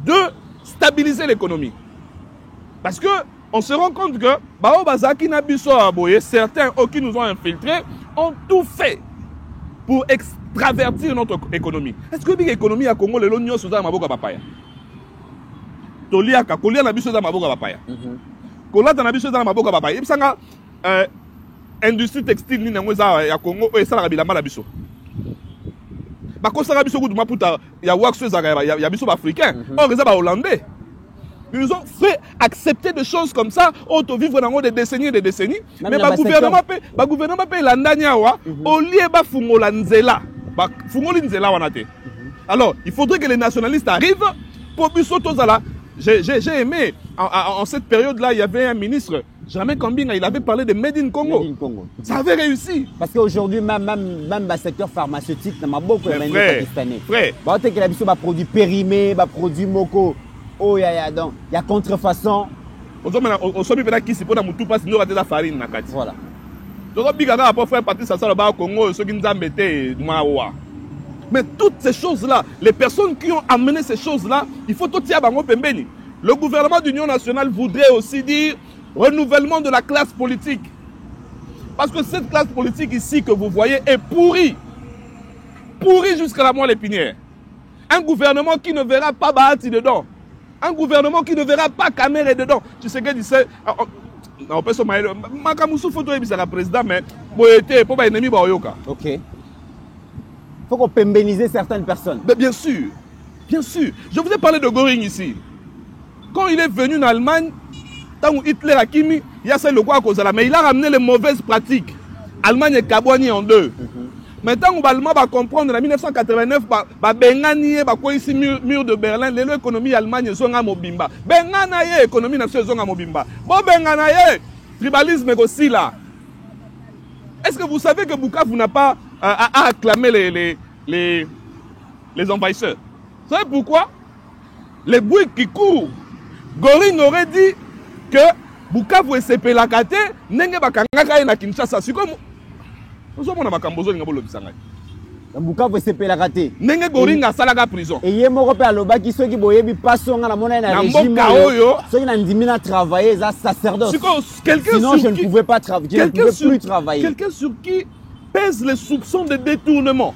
Deux, stabiliser l'économie. Parce que on se rend compte que certains qui nous ont infiltrés ont tout fait pour extravertir notre économie. Est-ce que l'économie à Congo, les l'Union Soudan Maboka Papaya? Toliaka, Kolia na biso za Maboka Papaya. Kola na biso za Maboka Papaya. Ibsanga industrie textile ni nangoza ya Congo et ça la bilamba la biso. Bakosaka biso kudu maputa ya waxo za ya biso africain. Or ça ba hollandais. Ils nous ont fait accepter des choses comme ça, auto vivre dans des décennies et des décennies. Mais le gouvernement paye l'andaniawa, au lieu de fungola nzela. Fungola nzela wanate. Alors, il faudrait que les nationalistes arrivent pour Bissotozala. J'ai aimé, en cette période-là, il y avait un ministre, Jamais Kambinga, il avait parlé de Made in Congo. Made in Congo. Ça avait réussi. Parce qu'aujourd'hui, même le secteur pharmaceutique, il y a beaucoup de pakistanais. Frère. Il y a des produits périmés, des produits moko. Oh, il y a contrefaçon. Voilà. Mais toutes ces choses-là, les personnes qui ont amené ces choses-là, il faut tout dire. Le gouvernement d'Union nationale voudrait aussi dire renouvellement de la classe politique. Parce que cette classe politique ici que vous voyez est pourrie. Pourrie jusqu'à la moelle épinière. Un gouvernement qui ne verra pas Bahati dedans. Un gouvernement qui ne verra pas Kamere dedans. Tu sais que disait non, personne Makamusu photo est le président mais boyete pour pas ennemi baoyoka. OK. Il faut qu'on pénalise certaines personnes. Mais bien sûr. Bien sûr. Je vous ai parlé de Göring ici. Quand il est venu en Allemagne, tant que Hitler a kimi, il y a le quoi à cause de la, mais il a ramené les mauvaises pratiques. Allemagne est Kabouani en deux. Maintenant, on va comprendre en 1989, Bengani, ici mur de Berlin, l'économie Allemagne sont à Mobimba. Benganaye, économie nationale sont à Mobimba. Bon, Benganaye, tribalisme aussi là. Est-ce que vous savez que Bukavu n'a pas à acclamer les envahisseurs? Vous savez pourquoi? Les bruits qui courent. Göring aurait dit que Bukavu et Sepelakate n'enge bakangaka na Kinshasa. C'est comme Bukavu et Sepelakate. N'enge Göring a salaga prison. Et yé moko pe aloba ki soki boyebi pasonga na mona na régime oyo. Soki na ndimina travailler za sacerdoce. Sinon je ne pouvais pas travailler. Je ne pouvais plus travailler. Quelqu'un sur qui pèse les soupçons de détournement.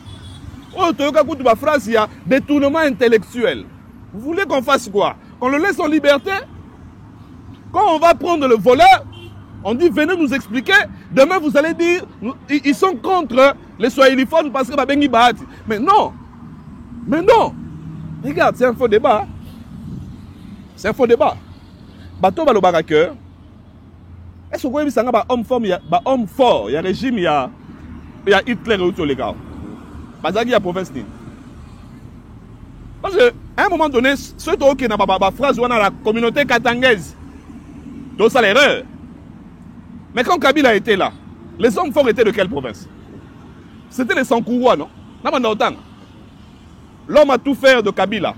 Oh, toyoka kutu ba phrase il y a détournement intellectuel. Vous voulez qu'on fasse quoi? Qu'on le laisse en liberté? Quand on va prendre le voleur, on dit venez nous expliquer. Demain vous allez dire ils sont contre les swahiliphones parce que Babengi Bahati. Mais non. Mais non. Regarde, c'est un faux débat. C'est un faux débat. Bato balobaka que est-ce que vous avez un homme fort, il y a régime, il y a Hitler et tout les gars. Parce qu'il y a province. Parce qu'à un moment donné, ceux qui n'ont pas la phrase, on a la communauté katangaise. Donc ça l'erreur. Mais quand Kabila était là, les hommes forts étaient de quelle province? C'était les Sankourois, non? L'homme a tout fait de Kabila.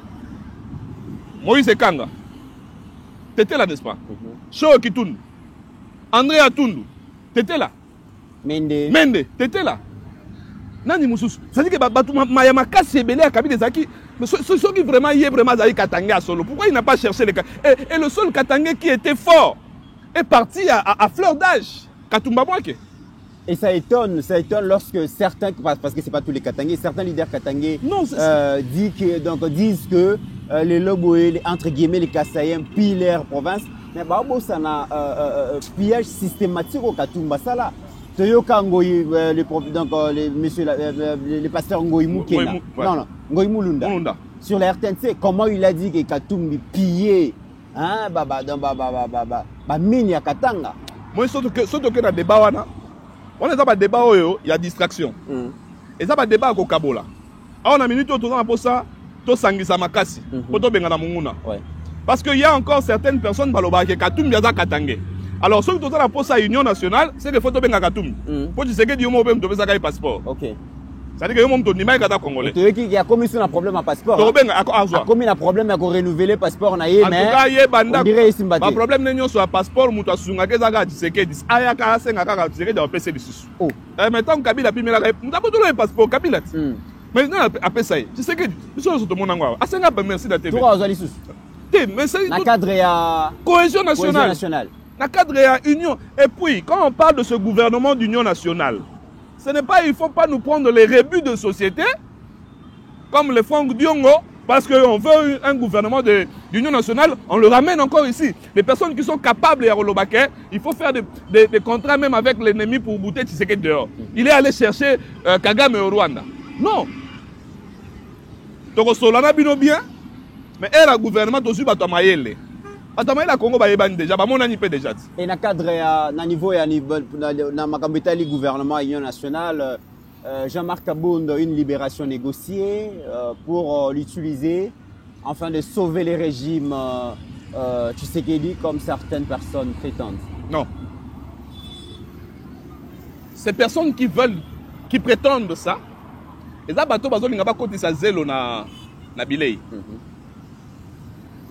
Moïse Kanga. T'étais là, n'est-ce pas? Cho Kitoun. André Atundu. T'étais là. Mende. T'étais là. Nani Moussous. C'est-à-dire que Mayama Kassi est belé à Kabila Zaki. Mais ceux qui vraiment y est vraiment Zaki Katanga solo. Pourquoi il n'a pas cherché les et le seul Katanga qui était fort est parti à fleur d'âge. Katumba Mwake. Et ça étonne lorsque certains, parce que ce n'est pas tous les Katangais, certains leaders Katangais disent que les Loboé, entre guillemets les Kassaïens, pillent leur province. Mais ça a pillage systématique au Katumba Sala. Toyoka Ngoyi, les pasteurs Ngoyi Moukena. Non, Ngoyi Moulunda. Sur la RTNC, comment il a dit que Katumbi pillait mine ya Katanga. Moi, surtout que dans le débat, On a un débat, il y a distraction. Et ça, un débat au Kabola. On a minute pour ça, to sangisa makasi, pour to benga na munguna. Parce qu'il y a encore certaines personnes qui Katoum Yaza Katangé. Alors, ceux qui ont pour ça Union nationale, c'est que faut to benga Katoum. Pour dire que Dieu m'a même donné ça passeport. OK. Ça veut dire que yo m'a donné mai kata congolais. Tu veux qu'il y a commission un problème à passeport. To benga a comme il a problème à renouveler passeport na yé mais. En tout cas, yé banda. On dirait ici mbati. Pas problème n'enyo sur passeport muta sunga ke zaka Tshisekedi. Aya ka senga ka Tshisekedi au PC lisusu. Oh. Maintenant Kabila pimela ka muta boto le passeport Kabila. Maintenant après ça, Tshisekedi, biso so to monangwa. Asenga ba merci da TV. Toi lisusu. Mais c'est na cadre ya cohésion nationale. Na cadre ya union. Et puis quand on parle de ce gouvernement d'union nationale, ce n'est pas, il ne faut pas nous prendre les rebuts de société comme les Franck Diongo parce qu'on veut un gouvernement d'union nationale, on le ramène encore ici. Les personnes qui sont capables à Rolobake, il faut faire des contrats même avec l'ennemi pour bouter Tshisekedi dehors. Il est allé chercher Kagame au Rwanda. Non. Donc Solana bino bien, mais elle a gouvernement aussi Batamayele. Batamayele Congo déjà, Bamonani peut déjà. Et dans cadre na niveau na makambetali gouvernement union nationale, Jean-Marc Kabound une libération négociée pour l'utiliser afin de sauver les régimes Tshisekedi comme certaines personnes prétendent. Non. Ces personnes qui veulent, qui prétendent ça, les abato bazolinga ba kotisa zelo na bilei.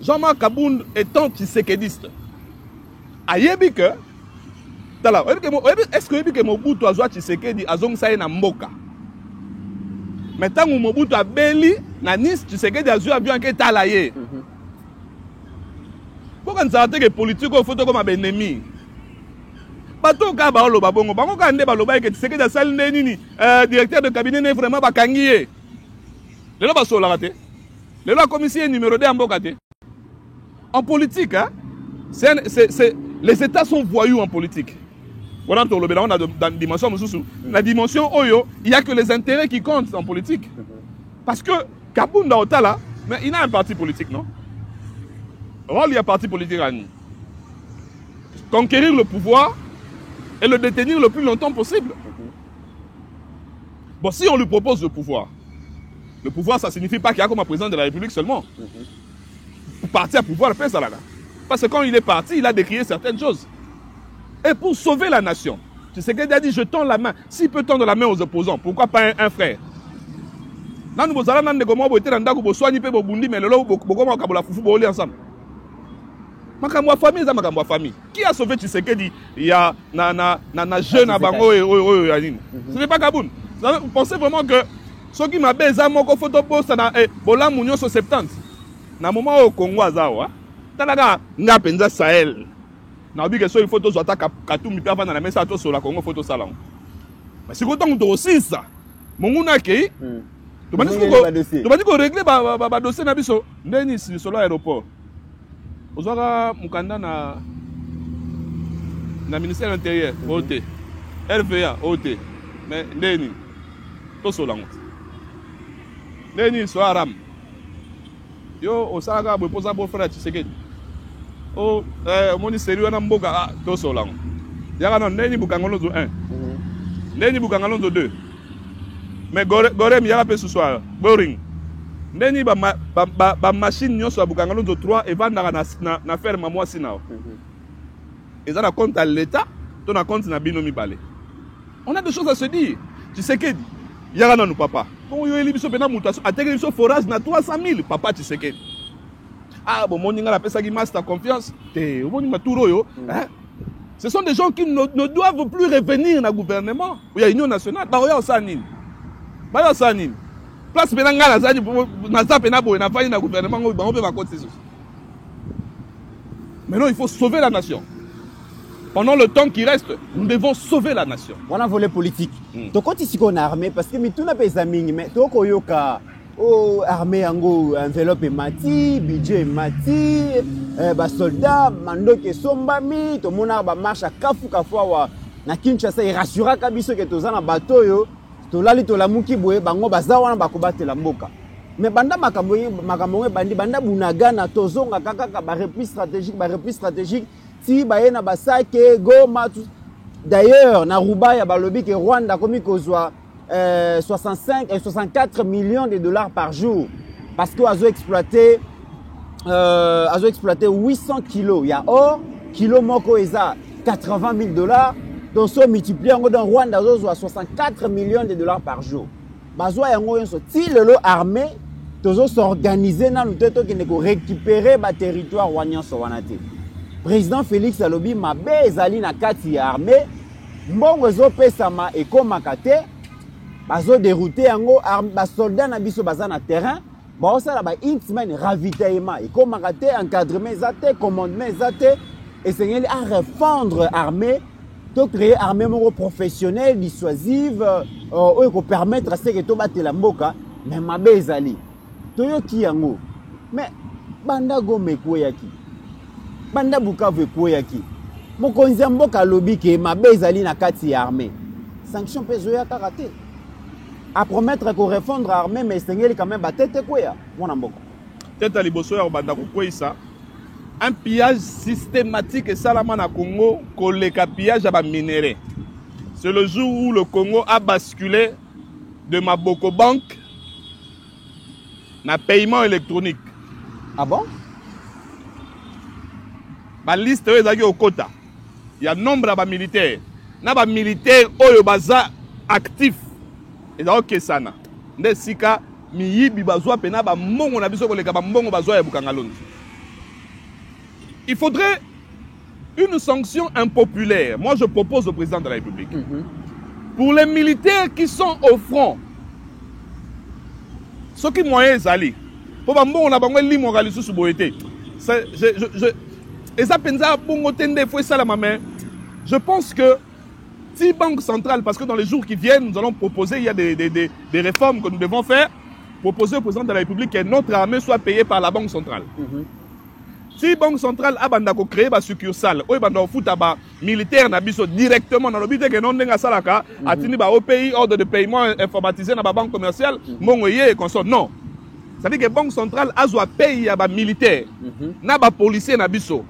Jean-Marc Kabound étant tshisekediste, ayebi que est-ce que Mobutu azwa Tshisekedi azongisa ye na mboka? Mais tant que Mobutu abeli na Nice Tshisekedi azwa avion ke tala ye. Pourquoi nzate que politique au photo comme ennemi? Bato ka ba lo babongo bango ka nde ba lo ba ke Tshisekedi asali nini directeur de cabinet n'est vraiment ba kangiye. Lelo ba so la raté. Lelo la commissaire numéro 2 en mboka te. En politique, hein, les États sont voyous en politique. On a dans dimension, la dimension Oyo, il n'y a que les intérêts qui comptent en politique. Parce que Kabounda Otala, mais il a un parti politique, non? Alors, il y a un parti politique à nous. Conquérir le pouvoir et le détenir le plus longtemps possible. Bon, si on lui propose le pouvoir, ça ne signifie pas qu'il y a comme un président de la République seulement. Pour partir à pouvoir, le faire ça là. Parce que quand il est parti, il a décrié certaines choses. Et pour sauver la nation, Tshisekedi a dit je tends la main. S'il peut tendre la main aux opposants, pourquoi pas un frère? Là, nous allons dans comment vous êtes dans le soigner pour Bundi, mais le lot, comment on a foufou pour aller ensemble. Ma famille, c'est ma famille. Qui a sauvé Tshisekedi? Il y a na jeune à Bango et ce n'est pas Kaboun. Vous pensez vraiment que ceux qui m'ont baisé à mon photo post, c'est Bola Mounion sur 70. Na moment au Congo azawa talaga nga penza Sahel na obi que so il faut to zota Katoum pe avant na mesa to sur la Congo photo salon mais si kotongo to aussi ça monguna ke to bani ko régler ba dossier na biso ndeni si solo aéroport ozaka mukanda na ministère de l'intérieur OT RVA OT mais ndeni to solango ndeni so aram yo osaka bo posa bo frère Tshisekedi o moni sérieux na mboka to solango yaka non neni bukangolozo 1 neni bukangolozo 2 mais gore mi yaka pe ce soir boring neni ba machine nyoso bukangolozo 3 et vanda na ferme moi sinao ils ont un compte à l'état ton compte na bino mi balé on a des choses à se dire Tshisekedi yaka non papa quand yo elibiso pena mutation ateke biso forage na 300 000 papa Tshisekedi ah bon moninga la pesa qui master confiance te moni maturo yo hein. Ce sont des gens qui ne doivent plus revenir dans le gouvernement il y a union nationale ba oya osanini place pena ngala zani na za pena boye na fani na gouvernement ngo ba on peut va côté ça. Maintenant il faut sauver la nation. Pendant le temps qui reste, nous devons sauver la nation. On a volé politique. Donc quand ici qu'on a armé, parce que tout n'a pas examiné, mais tout qu'on yoka, armée en enveloppe mati, budget mati, ba soldats, mando ke sombami, tout le monde a marche à kafu wa na Kinshasa et rassura kabiso que tous en bateau yo, tout lali tout la muki boye bango bazawana bakobate la mboka. Mais banda makambo bandi banda bunagana tozonga kaka ba repli stratégique, si bayena basake goma tout D'ailleurs, Naruba ya balobi que Rwanda komi kozwa 64 millions de dollars par jour parce que azo exploité 800 kilos. Il y a or, kilo moko eza 80 000 dollars. Donc, si on multiplie dans Rwanda, azo 64 millions de dollars par jour. Bazwa yango yonso ti lelo armée tozo s'organiser na luteto qui ne récupérer ba territoire wanyanso wanate. Président Félix alobi mabe ezali na kati ya armée mbongo ezopesama ekomaka te bazo dérouter yango ba soldat na biso baza na terrain baosala ba semaine ravitaillement ekomaka te encadrement ezate commandement ezate esengeli à refondre armée to créer armée moko professionnelle dissuasive oyo ko permettre à ce que to batela mboka mais mabe ezali toyoki yango mais banda Goma ekweyaki banda Bukavu ekweyaki mokonzi ya mboka alobi ke mabe ezali na kati ya armée sanction mpe ezoya kaka te à promettre ko refondre armée mais esengeli quand même batete kweya mwana mboka tete liboso ya banda kokweyisa un pillage systématique et salama na Congo koleka pillage à minéraux. C'est le jour où le Congo a basculé de Maboko Bank na paiement électronique. Ah bon? La liste est au quota. Il y a nombre de militaires. Na ba militaires oyo baza actif. Et donc sana. Ndesika miyibi bazwa pena ba mbongo na biso koleka ba mbongo bazwa ya bukangalondi. Il faudrait une sanction impopulaire. Moi, je propose au président de la République. Pour les militaires qui sont au front, ceux qui moyens allés, pour que on a besoin de l'immoralité sous boété. Et ça pensa pour je pense que si Banque centrale, parce que dans les jours qui viennent, nous allons proposer, il y a des réformes que nous devons faire, proposer au président de la République que notre armée soit payée par la Banque centrale. Si Banque centrale a créé une succursale, ou banda futa ba militaire na biso directement dans le but que non denga salaka atini ba au pays ordre de paiement informatisé dans la banque commerciale mongo yé consort non. Ça veut dire que Banque centrale a doit payer ba militaire na ba policier na biso.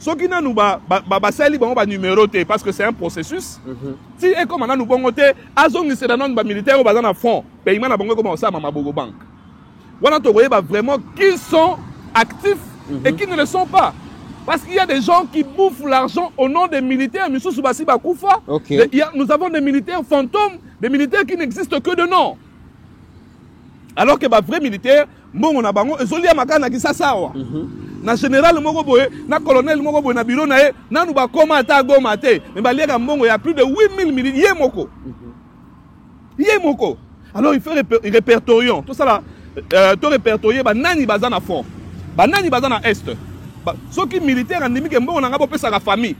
Ce qui n'a nous ba sali ba numéro T parce que c'est un processus. Si et comme nous bon côté azongi c'est dans ba militaire au bazan à fond paiement na bango comme ça mama bogo banque. Voilà to voyez vraiment qui sont actifs et qui ne le sont pas. Parce qu'il y a des gens qui bouffent l'argent au nom des militaires. Nous avons des militaires fantômes, des militaires qui n'existent que de nom. Alors que les vrais militaires, na général na colonel na bureau na nous ba koma ta goma te mais ba liaka mbongo il y a plus de 8000 militaires yemoko. Alors il faut répertorions tout ça là to répertorier ba nani bazan à fond. Banani baza na est. Ceux qui militaires en limite mbongo na ngabo pesa la famille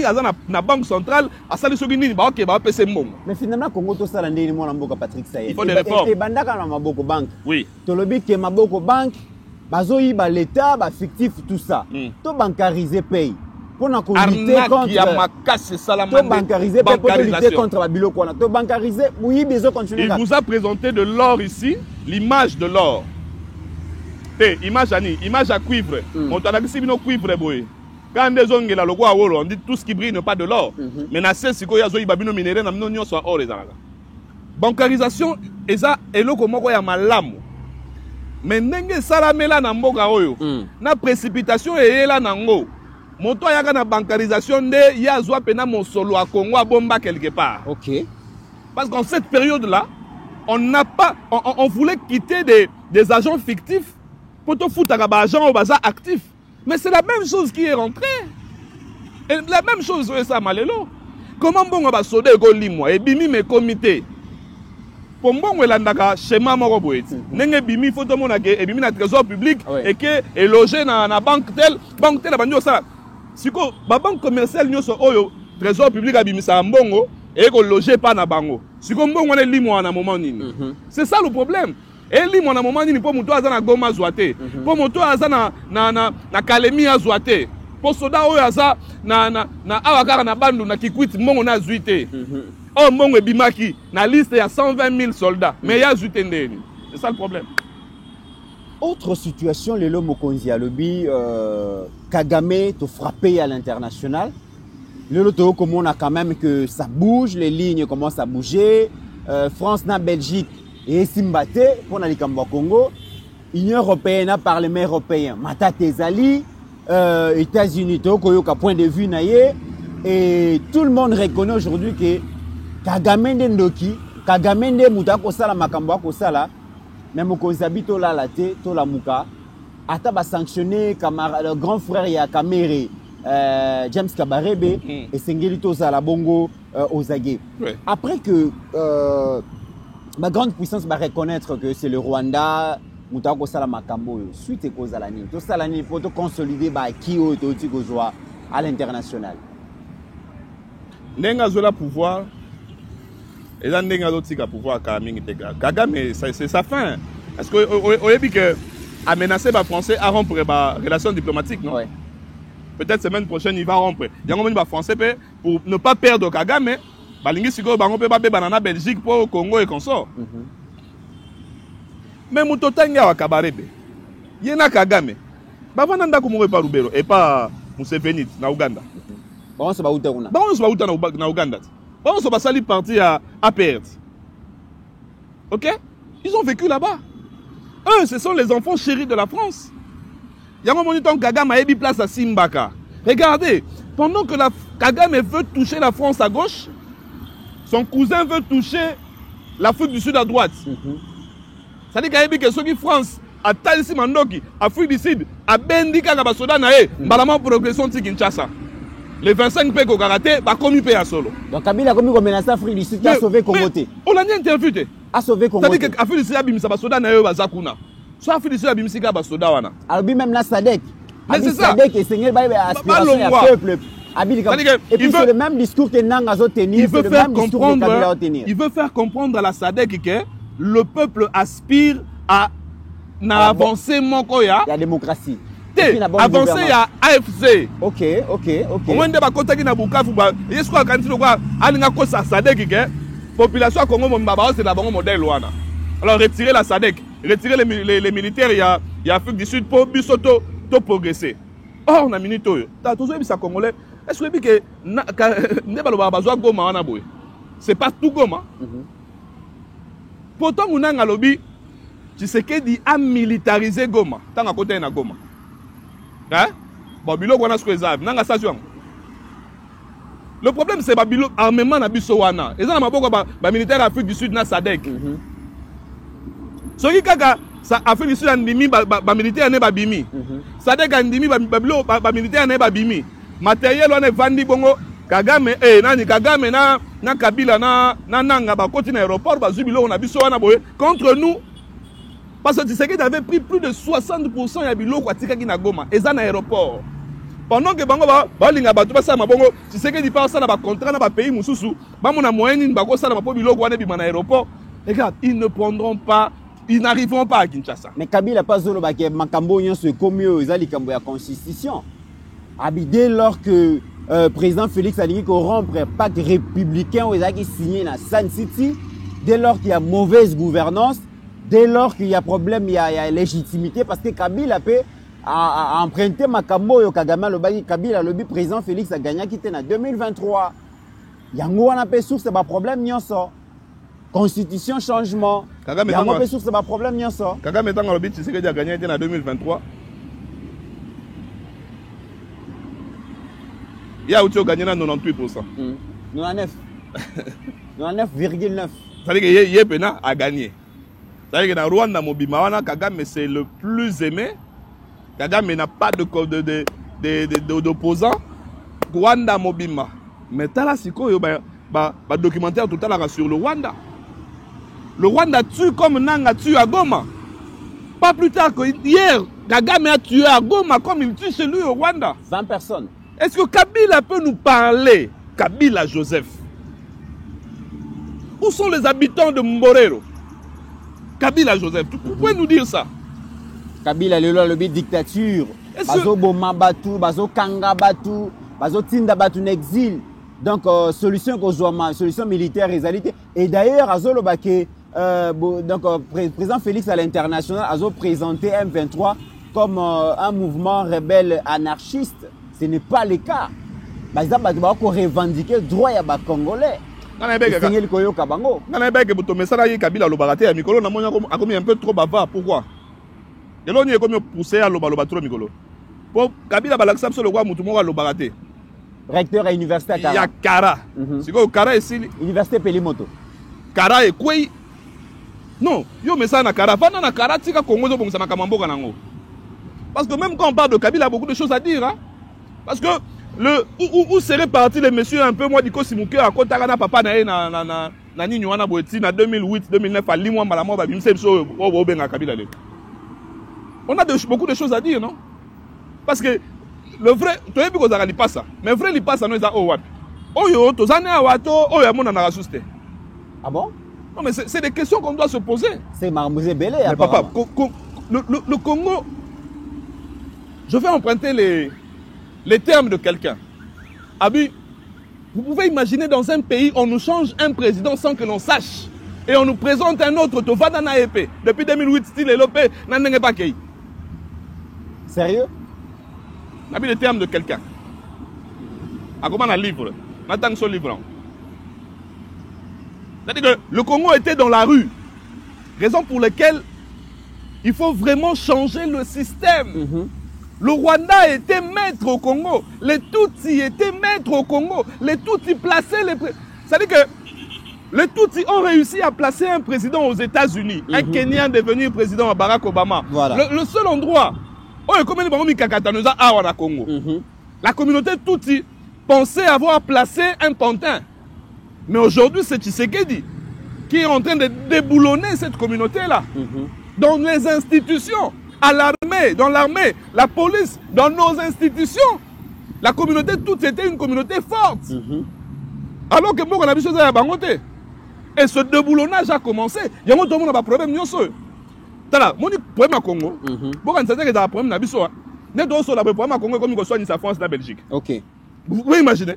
aza na banque centrale asali soki nini ba ba pesa mbongo. Mais finalement Congo to sala ndeni mwana mboka Patrick Sayed. Il faut des réformes. Et bandaka na Maboko Bank. Oui. To lobi ke Maboko Bank bazoyi ba l'état ba fictif tout ça. To bancariser paye. Pour na lutter contre ya makase salamande. To bancariser paye pour lutter contre ba biloko na. To bancariser muyi bezo continuer. Il vous a présenté de l'or ici, l'image de l'or. Image à cuivre. On t'a dit que cuivre boy. Quand des ongles la logo on dit tout ce qui brille n'est pas de l'or. Mais na c'est si ko ya zo ibabino minéraux na mino nyonso or ezalaka. Bancarisation eza eloko moko ya malamu. Mais ndenge salamela na mboka oyo. Na précipitation eyela nango. Moto ayaka na bancarisation nde ya zo pena mosolo a Congo a bomba quelque part. OK. Parce qu'en cette période là, on voulait quitter des agents fictifs pour te foutre à agent au bazar actif. Mais c'est la même chose qui est rentrée. Et la même chose, c'est ça, Malélo. Comment bon va sauder go limo et bimi mes comités. Pour bon welandaka schéma moko boeti. Nenge bimi photo monake et bimi na trésor public et que est logé na banque telle banyo ça. Siko ba banque commerciale nyoso oyo trésor public a bimi sa mbongo et ko logé pas na bango. Siko mbongo na limo na moment nini. C'est ça le problème. Et li mon moment ni pour moto aza na Goma zoate pour moto aza na Kalemi azoate pour soda oyo aza na awakara na bandu na Kikwit mbongo na zuite oh mbongo ebimaki na liste ya 120 000 soldats mais ya zuite ndeni. C'est ça le problème. Autre situation lelo mokonzi alobi Kagame to frappé à l'international Le comme on a quand même que ça bouge, les lignes commencent à bouger. France na Belgique et Simbate pour la Congo. Union européenne a Parlement européen. Mata Tezali, États-Unis, Tokoyoka point de vue naïe. Et tout le monde reconnaît aujourd'hui que Kagame Ndoki, Kagame Ndemuta Kosala Makamba Kosala, même quand habite là la té, to la muka, ata ba sanctionné le grand frère ya Kamere, James Kabarebe et Sengeli Tozala Bongo Ozage. Ouais. Après que ma grande puissance va reconnaître que c'est le Rwanda, Moutako Sala Makambo, suite et cause à l'année. Tout ça l'année pour te consolider qui à l'international. Nenga zola pouvoir, et là Nenga zotika pouvoir Kagame, c'est sa fin. Parce que on a dit que a menacé les Français à rompre les relations diplomatiques, non? Ouais. Peut-être semaine prochaine il va rompre. Il y a un Français pour ne pas perdre Kagame. Balingi siko bango pe babe banana Belgique pour Congo et consort. Mais mutotanga wa Kabarebe. Yena Kagame. Bavana ndako mo pa Rubero et pas Museveni na Uganda. Bon c'est ba uta kuna. Bon c'est ba uta na Uganda. Bon c'est ba sali parti à perdre. OK? Ils ont vécu là-bas. Eux ce sont les enfants chéris de la France. Yango moniton Kagame a ébi place à Simbaka. Regardez, pendant que Kagame veut toucher la France à gauche, son cousin veut toucher l'Afrique du Sud à droite. C'est-à-dire qu'il y a que ceux qui France, à Talisi Mandoki, Afrique du Sud, à Bendika Gabasoda Nae, Balama progression de Kinshasa. Les 25 pays qu'on a raté, bah commis pays à solo. Donc Kabila a commis comme menace Afrique du Sud qui a sauvé Congo. On a dit interviewé. A sauvé Congo. C'est-à-dire que Afrique du Sud a bimisa Basoda Nae Bazakuna. Soit Afrique du Sud a bimisa Basoda Wana. Alors même la SADC. Mais c'est ça. SADC et Seigneur Baïba aspiration du peuple. Et puis c'est le même discours que Nanga a tenu, il veut le faire même discours que Kabila a tenu. Il veut faire comprendre à la SADC que le peuple aspire à avancer mon koya. Il y a démocratie. Avancer il y a AFC. OK. Au moins de bakota ki na Bukavu ba yesko kanti lokwa alinga ko sa SADC que population Congo mbaba c'est la bon modèle wana. Alors retirer la SADC, retirer les militaires il y a Afrique du Sud pour bisoto to progresser. Oh on a minute yo. Ta tozo bisa congolais. Est-ce que Goma c'est pas tout Goma. Pourtant, on a un lobby, tu sais qu'il dit à militariser Goma. Tant à côté de Goma. Hein? Babilo, on a ce que ça. Le problème, c'est Babilo, armement na Bissowana. Et ça, on a militaire Afrique du Sud, na SADC. Ce qui est Afrique du Sud, on a militaire, on a Bimi. SADC, on a militaire, on a Bimi. Matériel on est vendu bongo Kagame nani Kagame na Kabila na nanga ba côté na aéroport ba zubilo on a biso wana boye contre nous parce que tu sais qu'il avait pris plus de 60% ya biloko atika ki na Goma eza na aéroport pendant que bango ba linga ba tout ça ma bongo tu sais que di pas ça na ba contrat na ba pays mususu ba mona moyen ni ba ko ça na ba biloko wana bi na aéroport regarde ils ne prendront pas ils n'arriveront pas à Kinshasa mais Kabila pas zolo ba ke makambo nyonso komio ezali kambo ya constitution. Dès lors que président Félix a dit qu'on rompre pacte républicain aux qui signé dans Sun City, dès lors qu'il y a mauvaise gouvernance, dès lors qu'il y a problème, il y a légitimité, parce que Kabila a emprunté Makambo et Kagame le bagi Kabila le président Félix a gagné qui était en 2023. Il y a un peu source c'est pas problème ni ça. Constitution changement. Il y a un peu source c'est pas problème ni ça. Kagame dans le but tu sais que il a gagné en 2023. Il y a où tu as gagné 98%. 99. 99,9. Ça veut dire que Yepena a gagné. Ça veut dire que dans Rwanda, Mobimawana, Kagame c'est le plus aimé. Kagame n'a pas d'opposant. Rwanda, Mobima. Mais tu as là, c'est quoi le documentaire tout à l'heure sur le Rwanda. Le Rwanda tue comme Nanga tue à Goma. Pas plus tard que hier, Kagame a tué à Goma comme il tue chez lui au Rwanda. 20 personnes. Est-ce que Kabila peut nous parler? Kabila Joseph. Où sont les habitants de Mborero? Kabila Joseph. Vous pouvez nous dire ça? Kabila le but dictature. Bazo Boma Batu, Bazo Kanga Batu, Bazo Tinda Batu exil. Donc solution solution militaire réalité. Et d'ailleurs Azolo Baké président Félix à l'international a présenté M23 comme un mouvement rebelle anarchiste. Ce n'est pas le cas. Par exemple, tu vas revendiquer le droit à Congolais. Seigneur Koyo Kabango. Kabila Lobarate à Mikolo, a commis un peu trop bavard. Pourquoi? Et là, on est comme poussé à Lobarate Mikolo. Pour Kabila Balaksam sur le roi Moutoumora Lobarate. Recteur à l'université à Kara. Il y a Kara. C'est quoi Kara ici? Université Pelimoto. Kara et quoi? Non, yo mais ça na Kara. Pendant na Kara, tika Congo zo bongsa na Kamambo kanango. Parce que même quand on parle de Kabila, il y a beaucoup de choses à dire. Hein? Parce que où seraient partis les messieurs un peu moi du Kosimouke à Kotarana papa na Nini wana boeti na 2008 2009 à Limwa malamo ba bimse biso o benga Kabila le. On a beaucoup de choses à dire, non? Parce que le vrai, tu as vu qu'on a pas ça. Mais le vrai, il passe à nous, oh, ouais. Oh, yo, tu as dit, oh, yo, mon anarasuste. Ah bon? Non, mais c'est des questions qu'on doit se poser. C'est Marmouzé Belé, mais papa, le Congo, je vais emprunter les termes de quelqu'un. Abi, vous pouvez imaginer dans un pays, on nous change un président sans que l'on sache. Et on nous présente un autre, Tovadana Epé. Depuis 2008, style Elopé, n'en pas qu'il. Sérieux? On a vu les termes de quelqu'un. À comment on a livre? On attend ce livre. C'est-à-dire que le Congo était dans la rue. Raison pour laquelle il faut vraiment changer le système. Le Rwanda était maître au Congo. Les Tutsis étaient maîtres au Congo. Les Tutsis plaçaient les... C'est-à-dire que les Tutsis ont réussi à placer un président aux États-Unis. Un Kenyan devenir président à Barack Obama. Voilà. Le seul endroit... La communauté Tutsi pensait avoir placé un pantin. Mais aujourd'hui, c'est Tshisekedi qui est en train de déboulonner cette communauté-là. Dans les institutions, à l'armée, dans l'armée, la police, dans nos institutions. La communauté Tutsi était une communauté forte. Alors que moi, on a vu chose à Bangote. Et ce déboulonnage a commencé. Il y a un problème. Tala, mon problème à Congo. Bon, quand ça dit que un problème na biso, ne doit sur le problème à Congo comme il soigne sa France na Belgique. OK. Vous pouvez imaginer.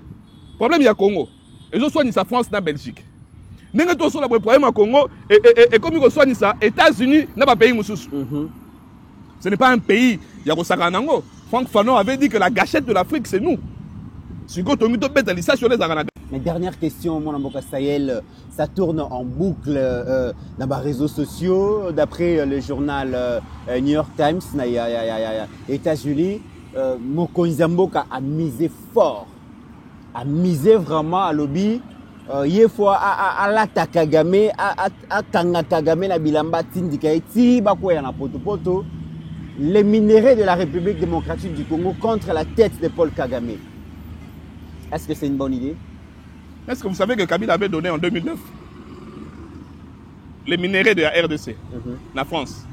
Problème il y a Congo. Et je soigne sa France na Belgique. Ne doit sur le problème à Congo et comme il soigne ça États-Unis n'a pas pays mususu. Ce n'est pas un pays, il y a Kosakanango. Franck Fanon avait dit que la gâchette de l'Afrique c'est nous. Si vous avez bête ça sur les Aranaga. Mais dernière question, mon Amboka Sahel, ça tourne en boucle dans les réseaux sociaux. D'après le journal New York Times, États-Unis, Mokonzi Mboka a misé fort, a misé vraiment à lobby. Il faut à la Kagame, à Kanga Kagame, la Bilamba Tindika, Ti Bakoya na Poto, les minéraux de la République démocratique du Congo contre la tête de Paul Kagame. Est-ce que c'est une bonne idée? Est-ce que vous savez que Kabila avait donné en 2009 les minéraux de la RDC, la France,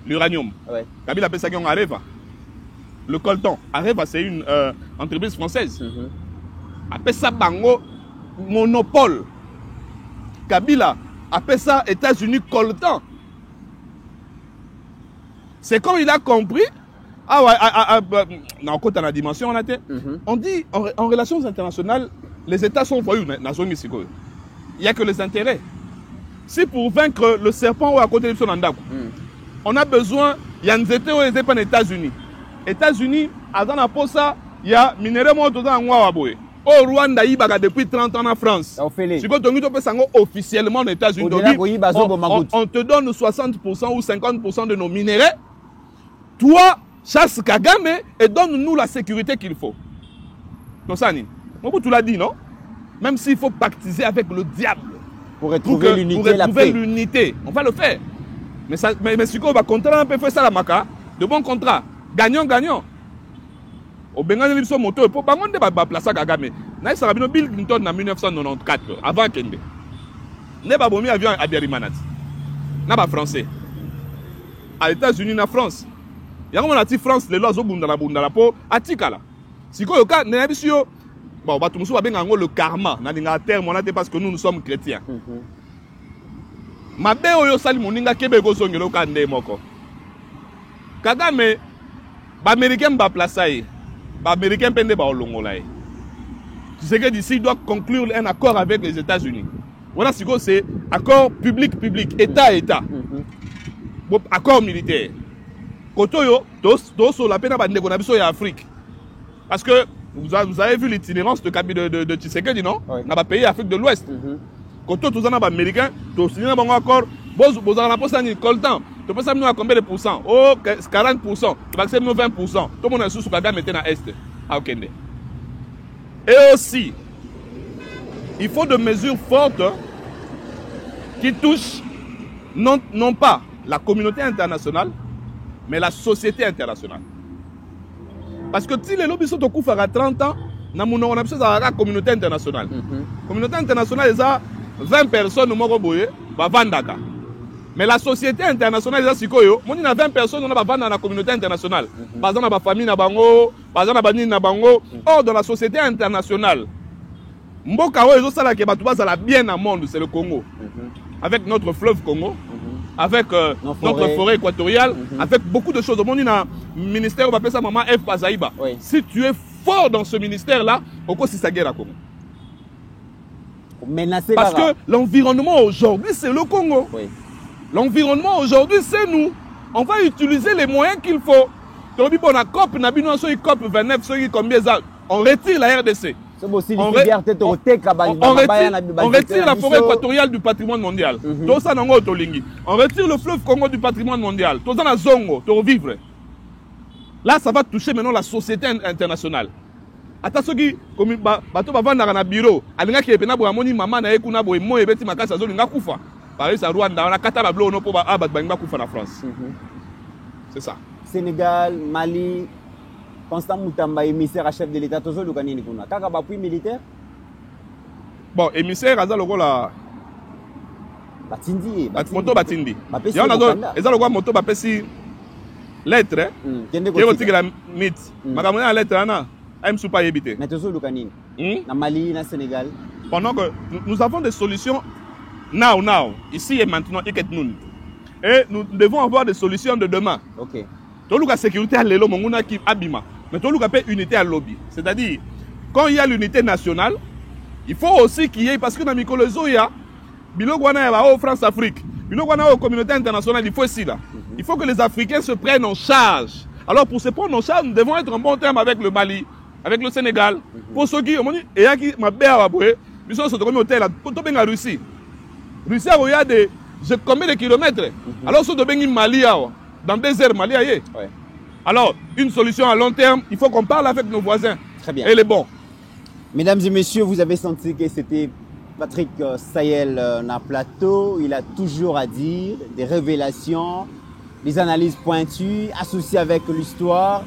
l'uranium? Ouais. Kabila appelle ça qu'on Areva. Le coltan. Areva, c'est une entreprise française. Appelle ça Bango monopole. Kabila appelle ça États-Unis coltan. C'est quand il a compris. Dans la dimension, on dit en relations internationales, les États sont voyous. Il n'y a que les intérêts. Si pour vaincre le serpent ou à côté de son andako, on a besoin, il y a un États aux États-Unis. États-Unis, il y a minéraux au Rwanda, il y a depuis 30 ans en France. Si tu officiellement aux États-Unis, on te donne 60% ou 50% de nos minéraux. Toi, chasse Kagame et donne-nous la sécurité qu'il faut. Donc ça, tu l'as dit, non? Même s'il faut pactiser avec le diable. Pour retrouver l'unité. On va le faire. Mais ce qu'on va contrat, on peut faire ça la maca. De bons contrats. Gagnant. Au Bengal, ils sont motos. Pour pas de placer Kagame. Naïs Sarabino Bill Clinton en 1994, avant Kende. N'est pas bon avion à Biarimanat. N'est pas français. À États-Unis, na France. Il y a une France, les lois sont bundala po atikala. Si quoi le cas, n'ébissio, bon, bah tout le karma, n'a terme, on a parce que nous sommes chrétiens. Ma bé oyo sali moninga kebe go zongelo kande moko. Kagame, ba américain ba placer, ba américain pende ba olongola. Tu sais que d'ici il doit conclure un accord avec les États-Unis. Voilà ce que c'est accord public, État. Bon, accord militaire. Kotoyo, dos la peine à Afrique. Parce que vous avez vu l'itinérance de Tshisekedi, non? Oui. Dans les pays d'Afrique de l'Ouest. Quand tous les Américains, tous les accords, vous avez un coltan. Tu peux savoir combien de pourcents? Oh, 40%. Tu vas accepter 20%. Tout le monde est sous Kagame maintenant à l'Est. Et aussi, il faut des mesures fortes qui touchent non pas la communauté internationale, mais la société internationale. Parce que si les lobbies sont au coup à 30 ans, on a besoin de la communauté internationale. La communauté internationale, il y a 20 personnes qui vont vendre. Mais la société internationale, il y a 20 personnes qui vont vendre dans la communauté internationale. Par exemple, la famille, par exemple, or, dans la société internationale, Mboka bien dans le monde, c'est le Congo. Avec notre fleuve Congo, avec notre forêt équatoriale, avec beaucoup de choses. On a un ministère, on va appeler ça Maman F. Pazaïba. Oui. Si tu es fort dans ce ministère-là, pourquoi c'est sa guerre à Congo? Parce que l'environnement aujourd'hui, c'est le Congo. Oui. L'environnement aujourd'hui, c'est nous. On va utiliser les moyens qu'il faut. On retire la RDC. On retire la forêt équatoriale du patrimoine mondial. On retire le fleuve Congo du patrimoine mondial. Vivre. Là, ça va toucher maintenant la société internationale. Attention, comme bateau va vendre dans un bureau, alinga qui est pénable à moni maman na ekuna boy mo ebeti makasa zo linga kufa. Par exemple, Rwanda on a katala blo no po ba abat banga kufa na France. C'est ça. Sénégal, Mali, Constant Moutamba, émissaire à chef de l'État, toujours le Kanini Kuna. Kaka Bapoui militaire? Bon, émissaire, Aza Logo la. Batindi. Moto Batindi. Il y a un moto Bapesi lettre. Qui est la mythe. Makamone la lettre, Anna. I'm super évité. Mais toujours le Kanini. Na Mali, na Sénégal. Pendant que nous avons des solutions now, ici et maintenant, et nous devons avoir des solutions de demain. Ok. Tout le sécurité à l'élo, mon qui abima. Mais tout le monde unité à lobby. C'est-à-dire, quand il y a l'unité nationale, il faut aussi qu'il y ait, parce que dans le Mikolozo, il y a France-Afrique, il y a la communauté internationale, il faut ici là. Il faut que les Africains se prennent en charge. Alors pour se prendre en charge, nous devons être en bon terme avec le Mali, avec le Sénégal. Pour ceux qui ont dit, il y a qui m'a bien aboué, ils sont sur le hôtel, pour tout la Russie. Russie, il y a des combien de kilomètres? Alors sur le Mali, dans des airs Mali, ouais. Alors, une solution à long terme, il faut qu'on parle avec nos voisins. Très bien. Et les bons. Mesdames et messieurs, vous avez senti que c'était Patrick Sayel dans plateau. Il a toujours à dire des révélations, des analyses pointues, associées avec l'histoire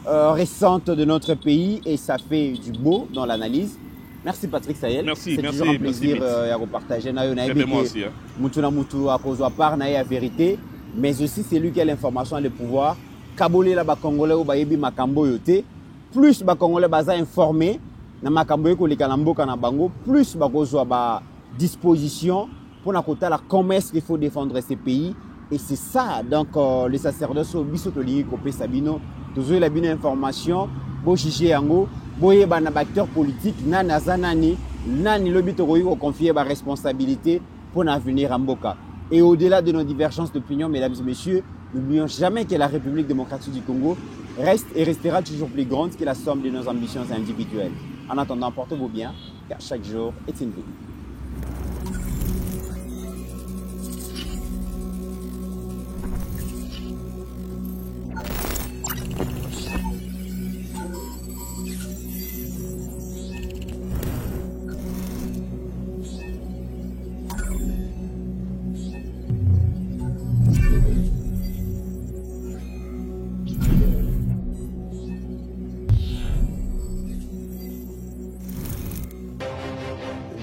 récente de notre pays. Et ça fait du beau dans l'analyse. Merci Patrick Sayel. Merci. C'est toujours un plaisir de partager. Moi aussi. Moutou à cause de part, la vérité. Mais aussi, c'est lui qui a l'information et le pouvoir. Kabolé la Congolais ou Bayebi Makambo yote. Plus les Congolais baza informés, na Makambo ko le Kalambo Kanabango, plus bakozwa ba disposition pour na kota la comment est-ce qu'il faut défendre ces pays. Et c'est ça, donc les sacerdotes au biso to lingi kopé Sabino, toujours la bonne information, bo chiché yango, boye ba na acteur politique nani azanani, nani lobi to ko confier ba responsabilité pour l'avenir en Mboka. Et au-delà de nos divergences d'opinion, mesdames et messieurs, n'oublions jamais que la République démocratique du Congo reste et restera toujours plus grande que la somme de nos ambitions individuelles. En attendant, portez-vous bien, car chaque jour est une vie.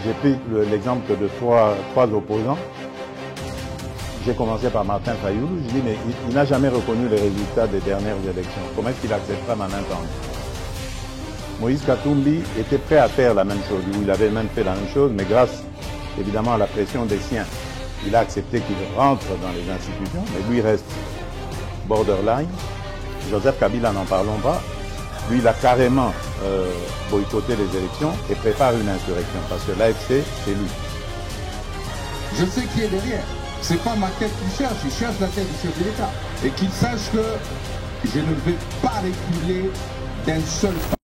J'ai pris l'exemple de trois opposants. J'ai commencé par Martin Fayoulou. Je dis, mais il n'a jamais reconnu les résultats des dernières élections. Comment est-ce qu'il acceptera ma entente? Moïse Katumbi était prêt à faire la même chose. Il avait même fait la même chose, mais grâce évidemment à la pression des siens, il a accepté qu'il rentre dans les institutions, mais lui reste borderline. Joseph Kabila, n'en parlons pas. Lui, il a carrément boycotté les élections et prépare une insurrection parce que l'AFC, c'est lui. Je sais qui est derrière. C'est pas ma tête qu'il cherche, il cherche la tête du chef de l'État. Et qu'il sache que je ne vais pas reculer d'un seul pas.